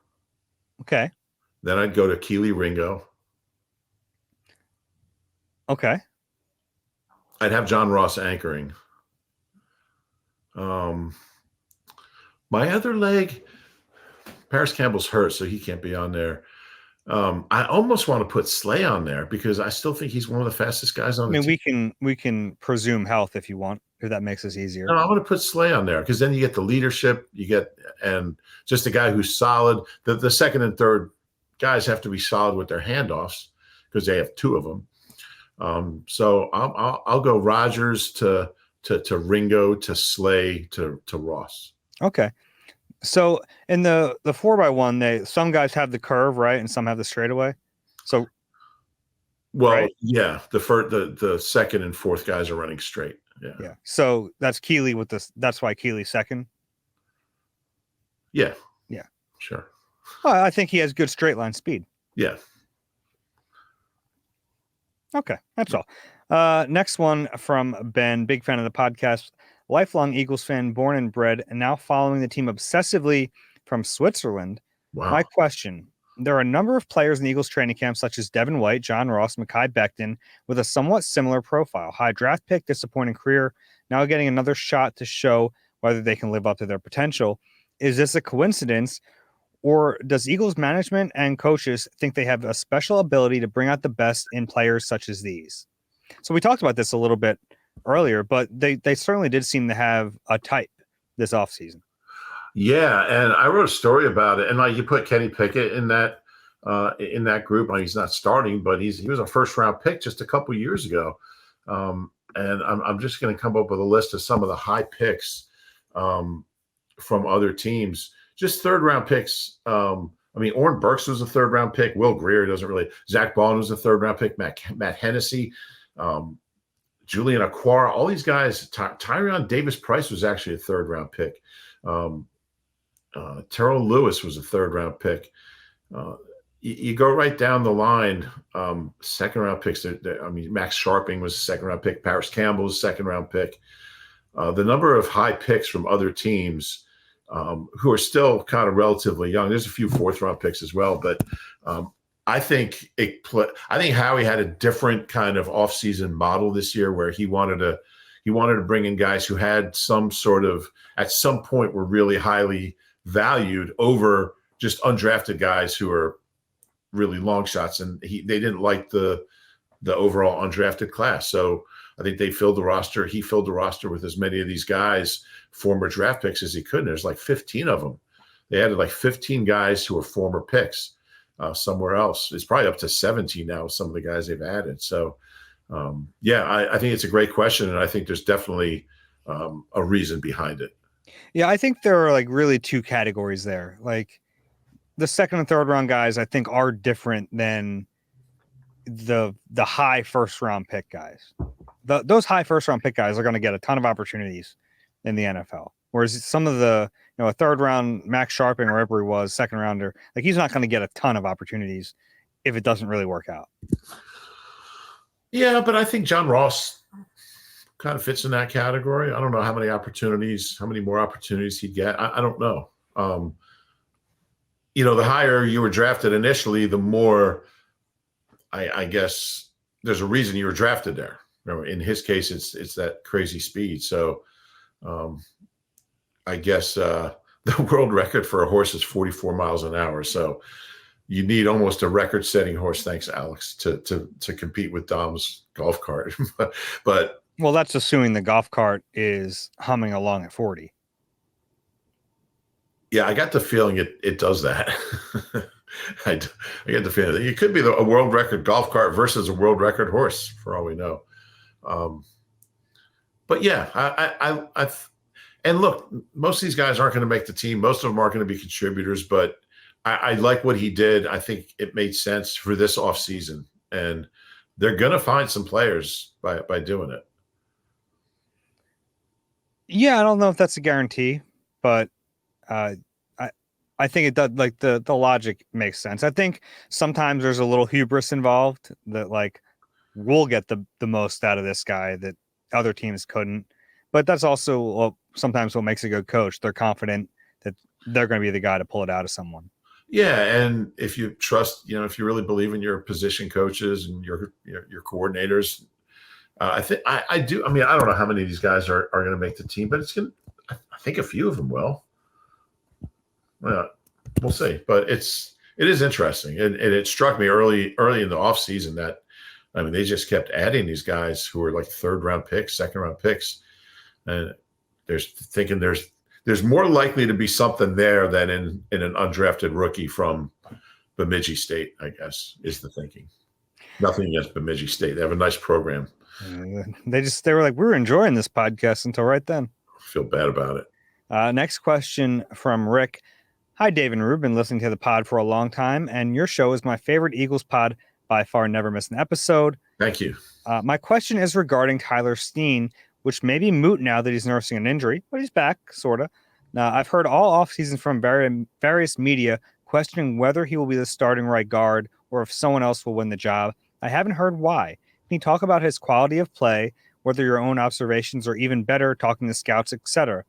Okay. Then I'd go to Keely Ringo. Okay. I'd have John Ross anchoring. My other leg, Paris Campbell's hurt, so he can't be on there. I almost want to put Slay on there because I still think he's one of the fastest guys on the team. We can presume health if you want, if that makes us easier. No, I'm going to put Slay on there because then you get the leadership, and just a guy who's solid. The second and third guys have to be solid with their handoffs because they have two of them. So I'll go Rogers to Ringo to Slay to Ross. Okay. So in the 4x1, some guys have the curve, right, and some have the straightaway. So, well, yeah, the second and fourth guys are running straight. Yeah. So that's Keeley with this. That's why Keeley's second. Yeah. Yeah. Sure. Well, I think he has good straight line speed. Yeah. Okay, that's all. Next one from Ben, big fan of the podcast, lifelong Eagles fan, born and bred, and now following the team obsessively from Switzerland. Wow. My question: there are a number of players in the Eagles training camp, such as Devin White, John Ross, Mekhi Becton, with a somewhat similar profile. High draft pick, disappointing career, now getting another shot to show whether they can live up to their potential. Is this a coincidence? Or does Eagles management and coaches think they have a special ability to bring out the best in players such as these? So we talked about this a little bit earlier, but they certainly did seem to have a type this offseason. Yeah, and I wrote a story about it. And like you put Kenny Pickett in that group. He's not starting, but he was a first round pick just a couple years ago. And I'm just going to come up with a list of some of the high picks from other teams. Just third round picks. Oren Burks was a third round pick. Will Grier doesn't really. Zach Baldwin was a third round pick. Matt Hennessy, Julian Aquara, all these guys. Tyrion Davis Price was actually a third round pick. Terrell Lewis was a third round pick. You go right down the line. Second round picks. Max Sharping was a second round pick. Paris Campbell was a second round pick. The number of high picks from other teams. Who are still kind of relatively young. There's a few fourth round picks as well, but I think Howie had a different kind of offseason model this year where he wanted to bring in guys who had some sort of at some point were really highly valued over just undrafted guys who are really long shots, and they didn't like the overall undrafted class. So I think they filled the roster. He filled the roster with as many of these guys, former draft picks, as he could. And there's like 15 of them. They added like 15 guys who are former picks somewhere else. It's probably up to 17 now with some of the guys they've added. So, I think it's a great question. And I think there's definitely a reason behind it. Yeah, I think there are like really two categories there. Like the second and third round guys, I think are different than the high first round pick guys. Those high first round pick guys are going to get a ton of opportunities in the NFL. Whereas some of a third round Max Sharping or wherever he was, second rounder, like he's not going to get a ton of opportunities if it doesn't really work out. Yeah, but I think John Ross kind of fits in that category. I don't know how many more opportunities he'd get. I don't know. The higher you were drafted initially, the more I guess there's a reason you were drafted there. In his case, it's that crazy speed. So I guess the world record for a horse is 44 miles an hour. So you need almost a record-setting horse, thanks, Alex, to compete with Dom's golf cart. but well, that's assuming the golf cart is humming along at 40. Yeah, I got the feeling it does that. I get the feeling it could be a world record golf cart versus a world record horse, for all we know. But yeah, I and look, most of these guys aren't going to make the team. Most of them aren't going to be contributors, but I like what he did. I think it made sense for this offseason, and they're going to find some players by doing it. Yeah, I don't know if that's a guarantee, but I think it does. Like the logic makes sense. I think sometimes there's a little hubris involved that like we'll get the most out of this guy that other teams couldn't. But that's also sometimes what makes a good coach. They're confident that they're going to be the guy to pull it out of someone. Yeah, and if you trust, if you really believe in your position coaches and your coordinators, I think I do. I mean, I don't know how many of these guys are going to make the team, but I think a few of them will. Well, we'll see. But it is interesting, and it struck me early in the offseason that they just kept adding these guys who were like third round picks, second round picks, and there's more likely to be something there than in an undrafted rookie from Bemidji State, I guess, is the thinking. Nothing against Bemidji State. They have a nice program. They were like, we were enjoying this podcast until right then. I feel bad about it. Next question from Rick. Hi, Dave and Reuben. Listening to the pod for a long time, and your show is my favorite Eagles pod by far. Never miss an episode. Thank you. My question is regarding Tyler Steen, which may be moot now that he's nursing an injury, but he's back, sort of. Now, I've heard all offseason from various media questioning whether he will be the starting right guard or if someone else will win the job. I haven't heard why. Can you talk about his quality of play, whether your own observations or even better, talking to scouts, etc.?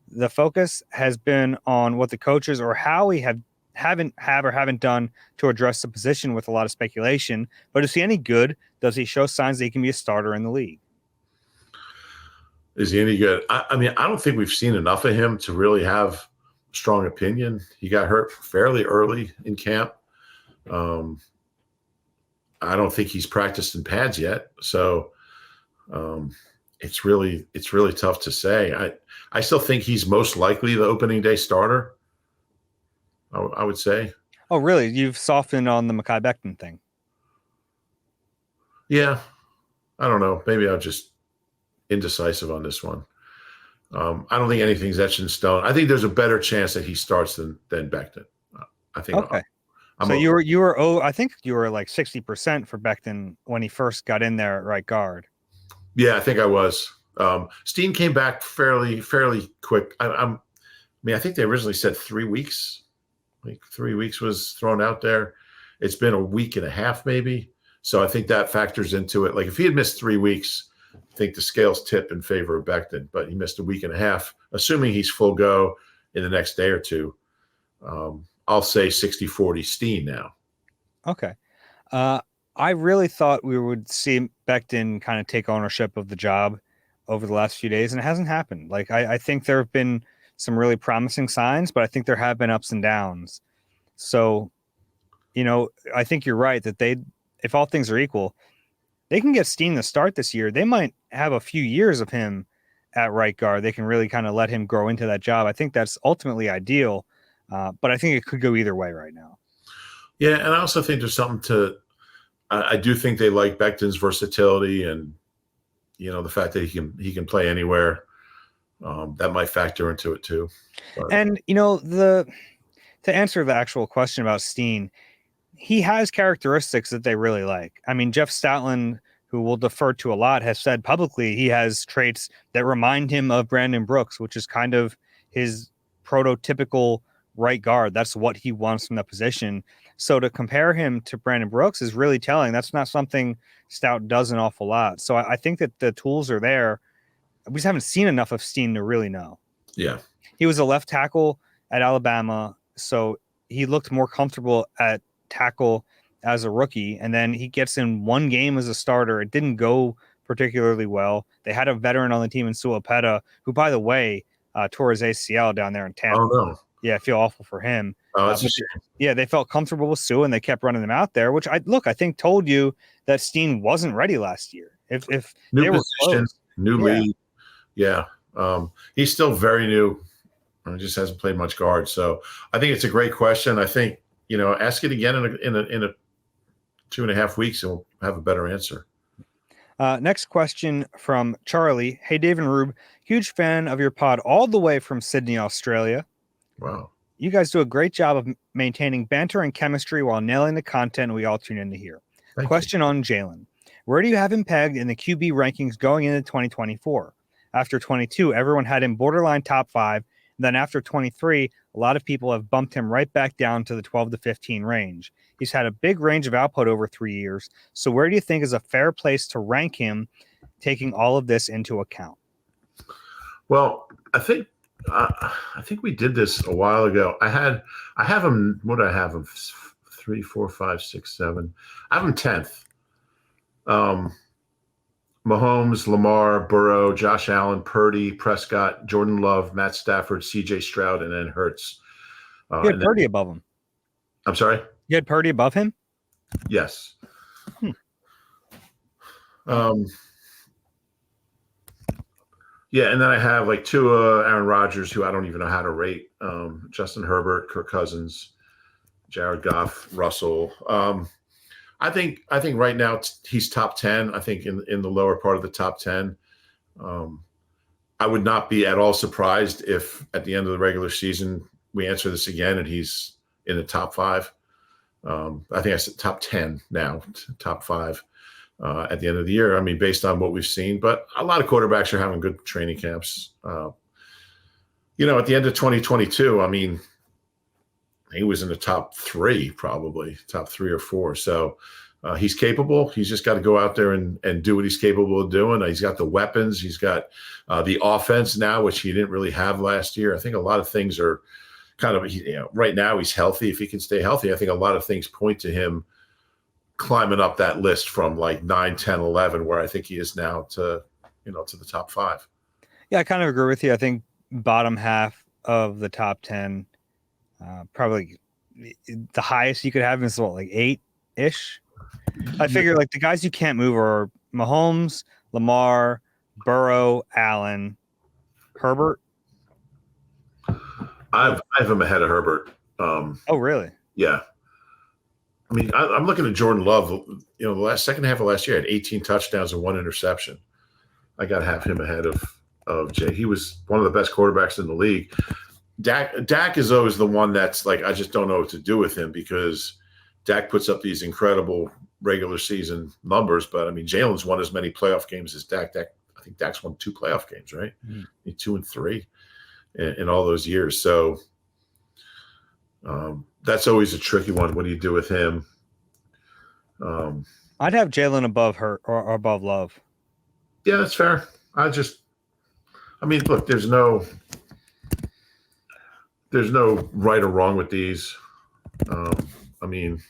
The focus has been on what the coaches or how we haven't done to address the position with a lot of speculation. But is he any good? Does he show signs that he can be a starter in the league? Is he any good? I mean, I don't think we've seen enough of him to really have a strong opinion. He got hurt fairly early in camp. I don't think he's practiced in pads yet. So it's really tough to say. I still think he's most likely the opening day starter, I would say. Oh, really? You've softened on the Mekhi Becton thing. Yeah. I don't know. Maybe I'm just indecisive on this one. I don't think anything's etched in stone. I think there's a better chance that he starts than Becton. I think. Okay. So you were I think you were like 60% for Becton when he first got in there at right guard. Yeah, I think I was. Steen came back fairly quick. I mean, I think they originally said 3 weeks. Like 3 weeks was thrown out there. It's been a week and a half, maybe. So I think that factors into it. Like if he had missed 3 weeks, I think the scales tip in favor of Becton. But he missed a week and a half. Assuming he's full go in the next day or two, I'll say 60-40 Steen now. Okay. I really thought we would see Becton kind of take ownership of the job over the last few days, and it hasn't happened. Like I think there have been some really promising signs, but I think there have been ups and downs. So, I think you're right that if all things are equal, they can get Steen to start this year. They might have a few years of him at right guard. They can really kind of let him grow into that job. I think that's ultimately ideal, but I think it could go either way right now. Yeah, and I also think there's something I do think they like Becton's versatility and, the fact that he can play anywhere. That might factor into it too. But. And, to answer the actual question about Steen, he has characteristics that they really like. I mean, Jeff Stoutland, who we'll defer to a lot, has said publicly he has traits that remind him of Brandon Brooks, which is kind of his prototypical right guard. That's what he wants from the position. So to compare him to Brandon Brooks is really telling. That's not something Stout does an awful lot. So I think that the tools are there. We just haven't seen enough of Steen to really know. Yeah. He was a left tackle at Alabama, so he looked more comfortable at tackle as a rookie, and then he gets in one game as a starter. It didn't go particularly well. They had a veteran on the team in Suapeta, who, by the way, tore his ACL down there in Tampa. Oh, no. Yeah, I feel awful for him. Oh, that's a shame. Yeah, they felt comfortable with Sue, and they kept running them out there, which I think told you that Steen wasn't ready last year. If new they position, were close. New league. Yeah. He's still very new. He just hasn't played much guard. So I think it's a great question. I think, ask it again in a 2.5 weeks and we'll have a better answer. Next question from Charlie. Hey, Dave and Rube, huge fan of your pod all the way from Sydney, Australia. Wow. You guys do a great job of maintaining banter and chemistry while nailing the content we all tune in to hear. Question on Jalen. Where do you have him pegged in the QB rankings going into 2024? After 22, everyone had him borderline top 5. Then after 23, a lot of people have bumped him right back down to the 12 to 15 range. He's had a big range of output over 3 years. So where do you think is a fair place to rank him, taking all of this into account? Well, I think we did this a while ago. I have him. What do I have him? 3, 4, 5, 6, 7. I have him 10th. Mahomes, Lamar, Burrow, Josh Allen, Purdy, Prescott, Jordan Love, Matt Stafford, C.J. Stroud, and then Hurts. You had Purdy above him. I'm sorry? You had Purdy above him? Yes. Yeah, and then I have like Tua, Aaron Rodgers, who I don't even know how to rate, Justin Herbert, Kirk Cousins, Jared Goff, Russell. I think right now he's top 10. I think in the lower part of the top 10. I would not be at all surprised if at the end of the regular season we answer this again and he's in the top 5. I think I said top 10 now, top 5 at the end of the year. I mean, based on what we've seen, but a lot of quarterbacks are having good training camps. At the end of 2022, I mean, he was in the top 3, probably top 3 or 4. So he's capable. He's just got to go out there and do what he's capable of doing. He's got the weapons. He's got the offense now, which he didn't really have last year. I think a lot of things are kind of, right now he's healthy. If he can stay healthy, I think a lot of things point to him climbing up that list from like 9, 10, 11, where I think he is now to the top 5. Yeah, I kind of agree with you. I think bottom half of the top 10, probably the highest you could have is like 8-ish. I figure like the guys you can't move are Mahomes, Lamar, Burrow, Allen, Herbert. I have him ahead of Herbert. Oh, really? Yeah. I mean, I'm looking at Jordan Love. The last second half of last year had 18 touchdowns and 1 interception. I got to have him ahead of Jay. He was one of the best quarterbacks in the league. Dak is always the one that's like, I just don't know what to do with him because Dak puts up these incredible regular season numbers. But I mean, Jalen's won as many playoff games as Dak. I think Dak's won 2 playoff games, right? 2 and 3 in all those years. So that's always a tricky one. What do you do with him? I'd have Jalen above her or above Love. Yeah, that's fair. I mean, look, there's no right or wrong with these. I mean,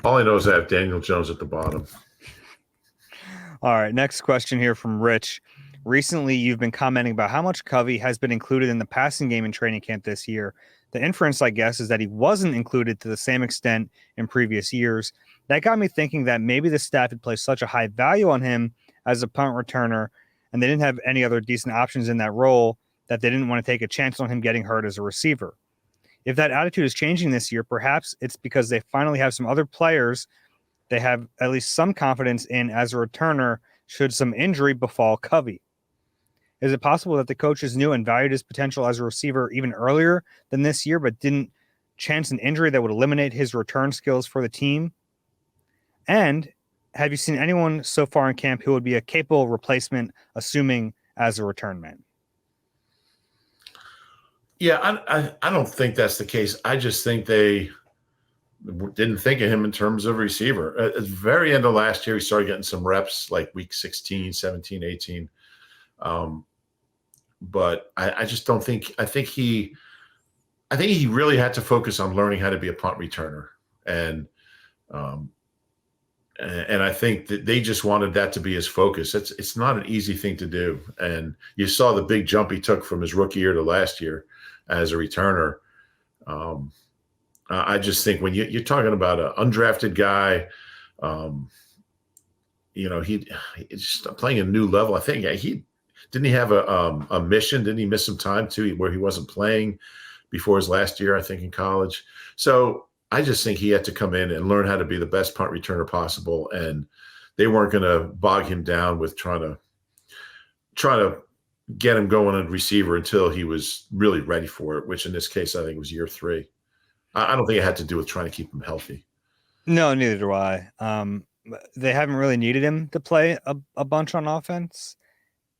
all I know is I have Daniel Jones at the bottom. All right, next question here from Rich. Recently, you've been commenting about how much Covey has been included in the passing game in training camp this year. The inference, I guess, is that he wasn't included to the same extent in previous years. That got me thinking that maybe the staff had placed such a high value on him as a punt returner, and they didn't have any other decent options in that role, that they didn't want to take a chance on him getting hurt as a receiver. If that attitude is changing this year, perhaps it's because they finally have some other players they have at least some confidence in as a returner should some injury befall Covey. Is it possible that the coaches knew and valued his potential as a receiver even earlier than this year, but didn't chance an injury that would eliminate his return skills for the team? And have you seen anyone so far in camp who would be a capable replacement, assuming as a return man? Yeah, I don't think that's the case. I just think they didn't think of him in terms of receiver. At the very end of last year, he started getting some reps like week 16, 17, 18. But I just don't think – I think he really had to focus on learning how to be a punt returner. And I think that they just wanted that to be his focus. It's not an easy thing to do. And you saw the big jump he took from his rookie year to last year as a returner. I just think when you're talking about an undrafted guy, he's just playing a new level. I think didn't he have a mission? Didn't he miss some time too where he wasn't playing before his last year, I think, in college? So I just think he had to come in and learn how to be the best punt returner possible. And they weren't going to bog him down with trying to get him going on receiver until he was really ready for it, which in this case, I think was year 3. I don't think it had to do with trying to keep him healthy. No, neither do I. They haven't really needed him to play a bunch on offense.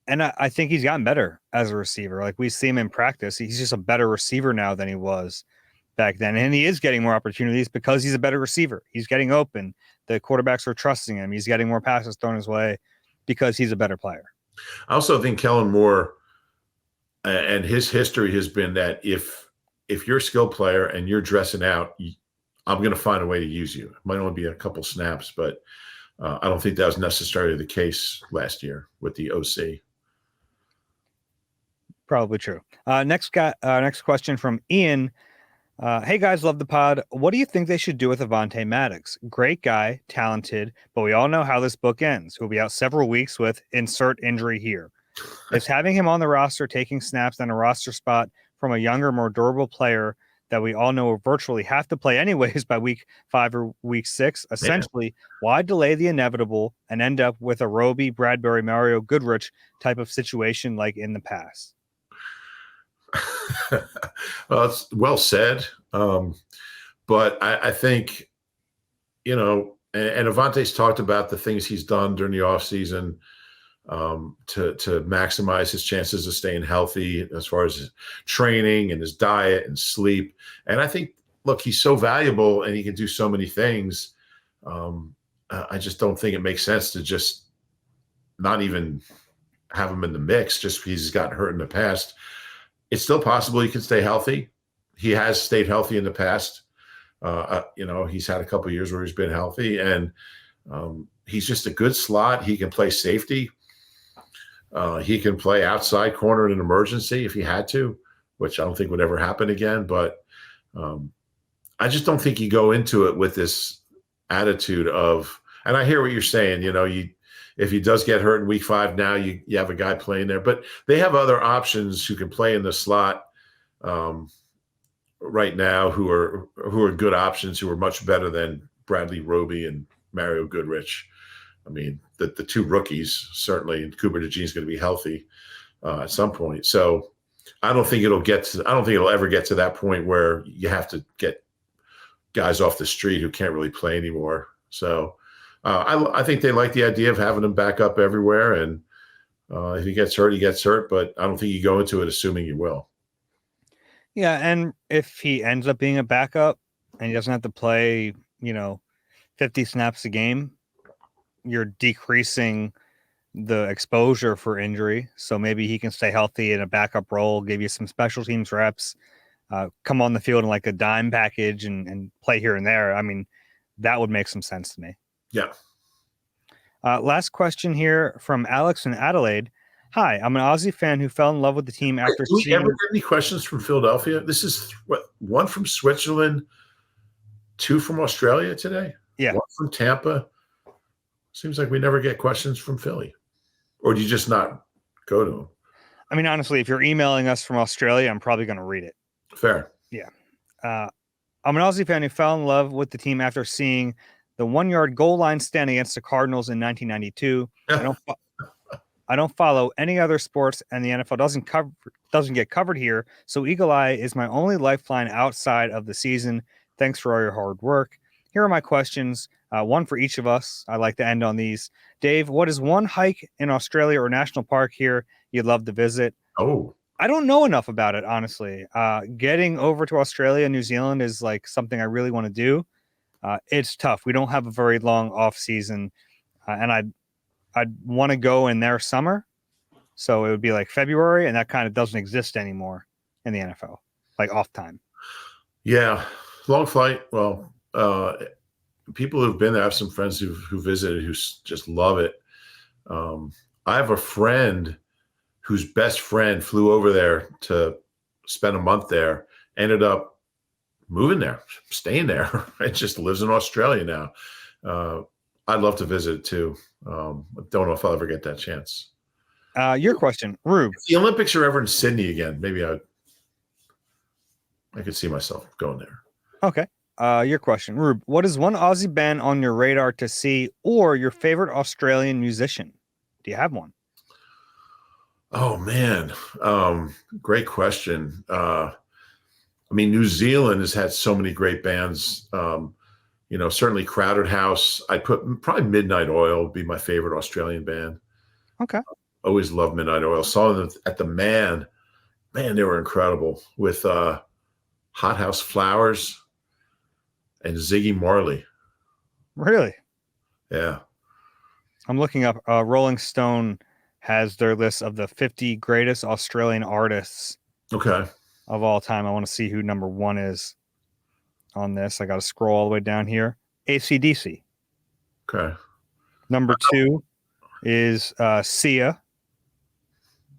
And I think he's gotten better as a receiver. Like we see him in practice. He's just a better receiver now than he was back then. And he is getting more opportunities because he's a better receiver. He's getting open. The quarterbacks are trusting him. He's getting more passes thrown his way because he's a better player. I also think Kellen Moore and his history has been that if you're a skilled player and you're dressing out, I'm going to find a way to use you. It might only be a couple snaps, but I don't think that was necessarily the case last year with the OC. Probably true. Next question from Ian. Hey guys, love the pod. What do you think they should do with Avonte Maddox? Great guy, talented, but we all know how this book ends. He'll be out several weeks with insert injury here. Is having him on the roster, taking snaps on a roster spot from a younger, more durable player that we all know virtually have to play anyways by week 5 or week 6. Essentially, why delay the inevitable and end up with a Roby, Bradbury, Mario Goodrich type of situation like in the past? Well, it's well said. But I think, and Avante's talked about the things he's done during the offseason to maximize his chances of staying healthy as far as his training and his diet and sleep. And I think, look, he's so valuable and he can do so many things. I just don't think it makes sense to just not even have him in the mix just because he's gotten hurt in the past. It's still possible he can stay healthy. He has stayed healthy in the past. He's had a couple of years where he's been healthy, and he's just a good slot. He can play safety. He can play outside corner in an emergency if he had to, which I don't think would ever happen again. But I just don't think you go into it with this attitude of, and I hear what you're saying, if he does get hurt in week 5, now you have a guy playing there, but they have other options who can play in the slot right now who are good options, who are much better than Bradley Roby and Mario Goodrich. I mean, the two rookies, certainly, and Cooper DeJean is going to be healthy at some point. So I don't think it'll ever get to that point where you have to get guys off the street who can't really play anymore. So I think they like the idea of having him back up everywhere. And if he gets hurt, he gets hurt. But I don't think you go into it assuming he will. Yeah, and if he ends up being a backup and he doesn't have to play, 50 snaps a game, you're decreasing the exposure for injury. So maybe he can stay healthy in a backup role, give you some special teams reps, come on the field in like a dime package and play here and there. I mean, that would make some sense to me. Yeah. Last question here from Alex in Adelaide. Hi, I'm an Aussie fan who fell in love with the team after seeing... Do we ever get any questions from Philadelphia? This is one from Switzerland, 2 from Australia today? Yeah. 1 from Tampa. Seems like we never get questions from Philly. Or do you just not go to them? I mean, honestly, if you're emailing us from Australia, I'm probably going to read it. Fair. Yeah. I'm an Aussie fan who fell in love with the team after seeing the 1-yard goal line stand against the Cardinals in 1992. I don't follow any other sports, and the NFL doesn't get covered here. So Eagle Eye is my only lifeline outside of the season. Thanks for all your hard work. Here are my questions, one for each of us. I like to end on these. Dave, what is one hike in Australia or national park here you'd love to visit? Oh, I don't know enough about it, honestly. Getting over to Australia and New Zealand is like something I really want to do. It's tough. We don't have a very long off season, and I'd want to go in their summer. So it would be like February, and that kind of doesn't exist anymore in the NFL, like off time. Yeah. Long flight. Well, people who've been there, I have some friends who visited who just love it. I have a friend whose best friend flew over there to spend a month there, ended up moving there, staying there. It just lives in Australia now. I'd love to visit too. Don't know if I'll ever get that chance. Your question, Rube. If the Olympics are ever in Sydney again, maybe I could see myself going there. Okay. Your question, Rube. What is one Aussie band on your radar to see, or your favorite Australian musician? Do you have one? Oh man, great question. I mean, New Zealand has had so many great bands. Certainly Crowded House. I'd put probably Midnight Oil would be my favorite Australian band. Okay. Always loved Midnight Oil. Saw them at the Man, they were incredible with Hothouse Flowers and Ziggy Marley. Really? Yeah. I'm looking up. Rolling Stone has their list of the 50 greatest Australian artists of all time. I want to see who number 1 is on this. I got to scroll all the way down here. AC/DC. Okay. Number 2 is Sia.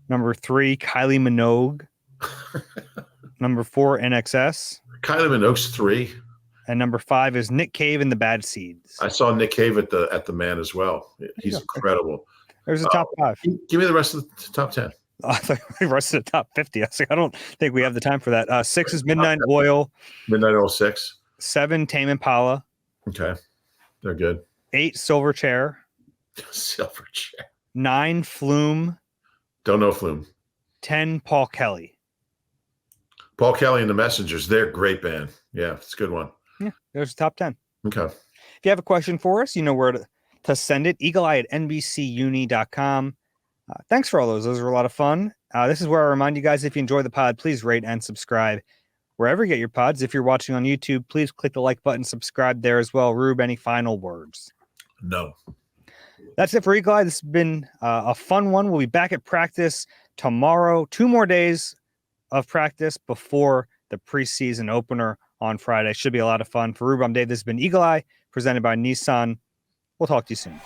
Number 3, Kylie Minogue. Number 4, NXS. Kylie Minogue's 3. And number 5 is Nick Cave and the Bad Seeds. I saw Nick Cave at the Man as well. He's incredible. There's a top 5. Give me the rest of the top 10. I thought we rushed to the top 50. I was like, I don't think we have the time for that. 6 is Midnight Oil. Midnight Oil 6. 7, Tame Impala. Okay. They're good. 8, Silverchair. Silverchair. 9, Flume. Don't know Flume. 10, Paul Kelly. Paul Kelly and the Messengers. They're a great band. Yeah, it's a good one. Yeah, there's the top 10. Okay. If you have a question for us, you know where to send it. eagleeye@nbcuni.com. Thanks for all those. Those were a lot of fun. This is where I remind you guys, if you enjoy the pod, please rate and subscribe wherever you get your pods. If you're watching on YouTube, please click the like button, subscribe there as well. Rube, any final words? No. That's it for Eagle Eye. This has been a fun one. We'll be back at practice tomorrow. 2 more days of practice before the preseason opener on Friday. Should be a lot of fun. For Rube, I'm Dave. This has been Eagle Eye, presented by Nissan. We'll talk to you soon.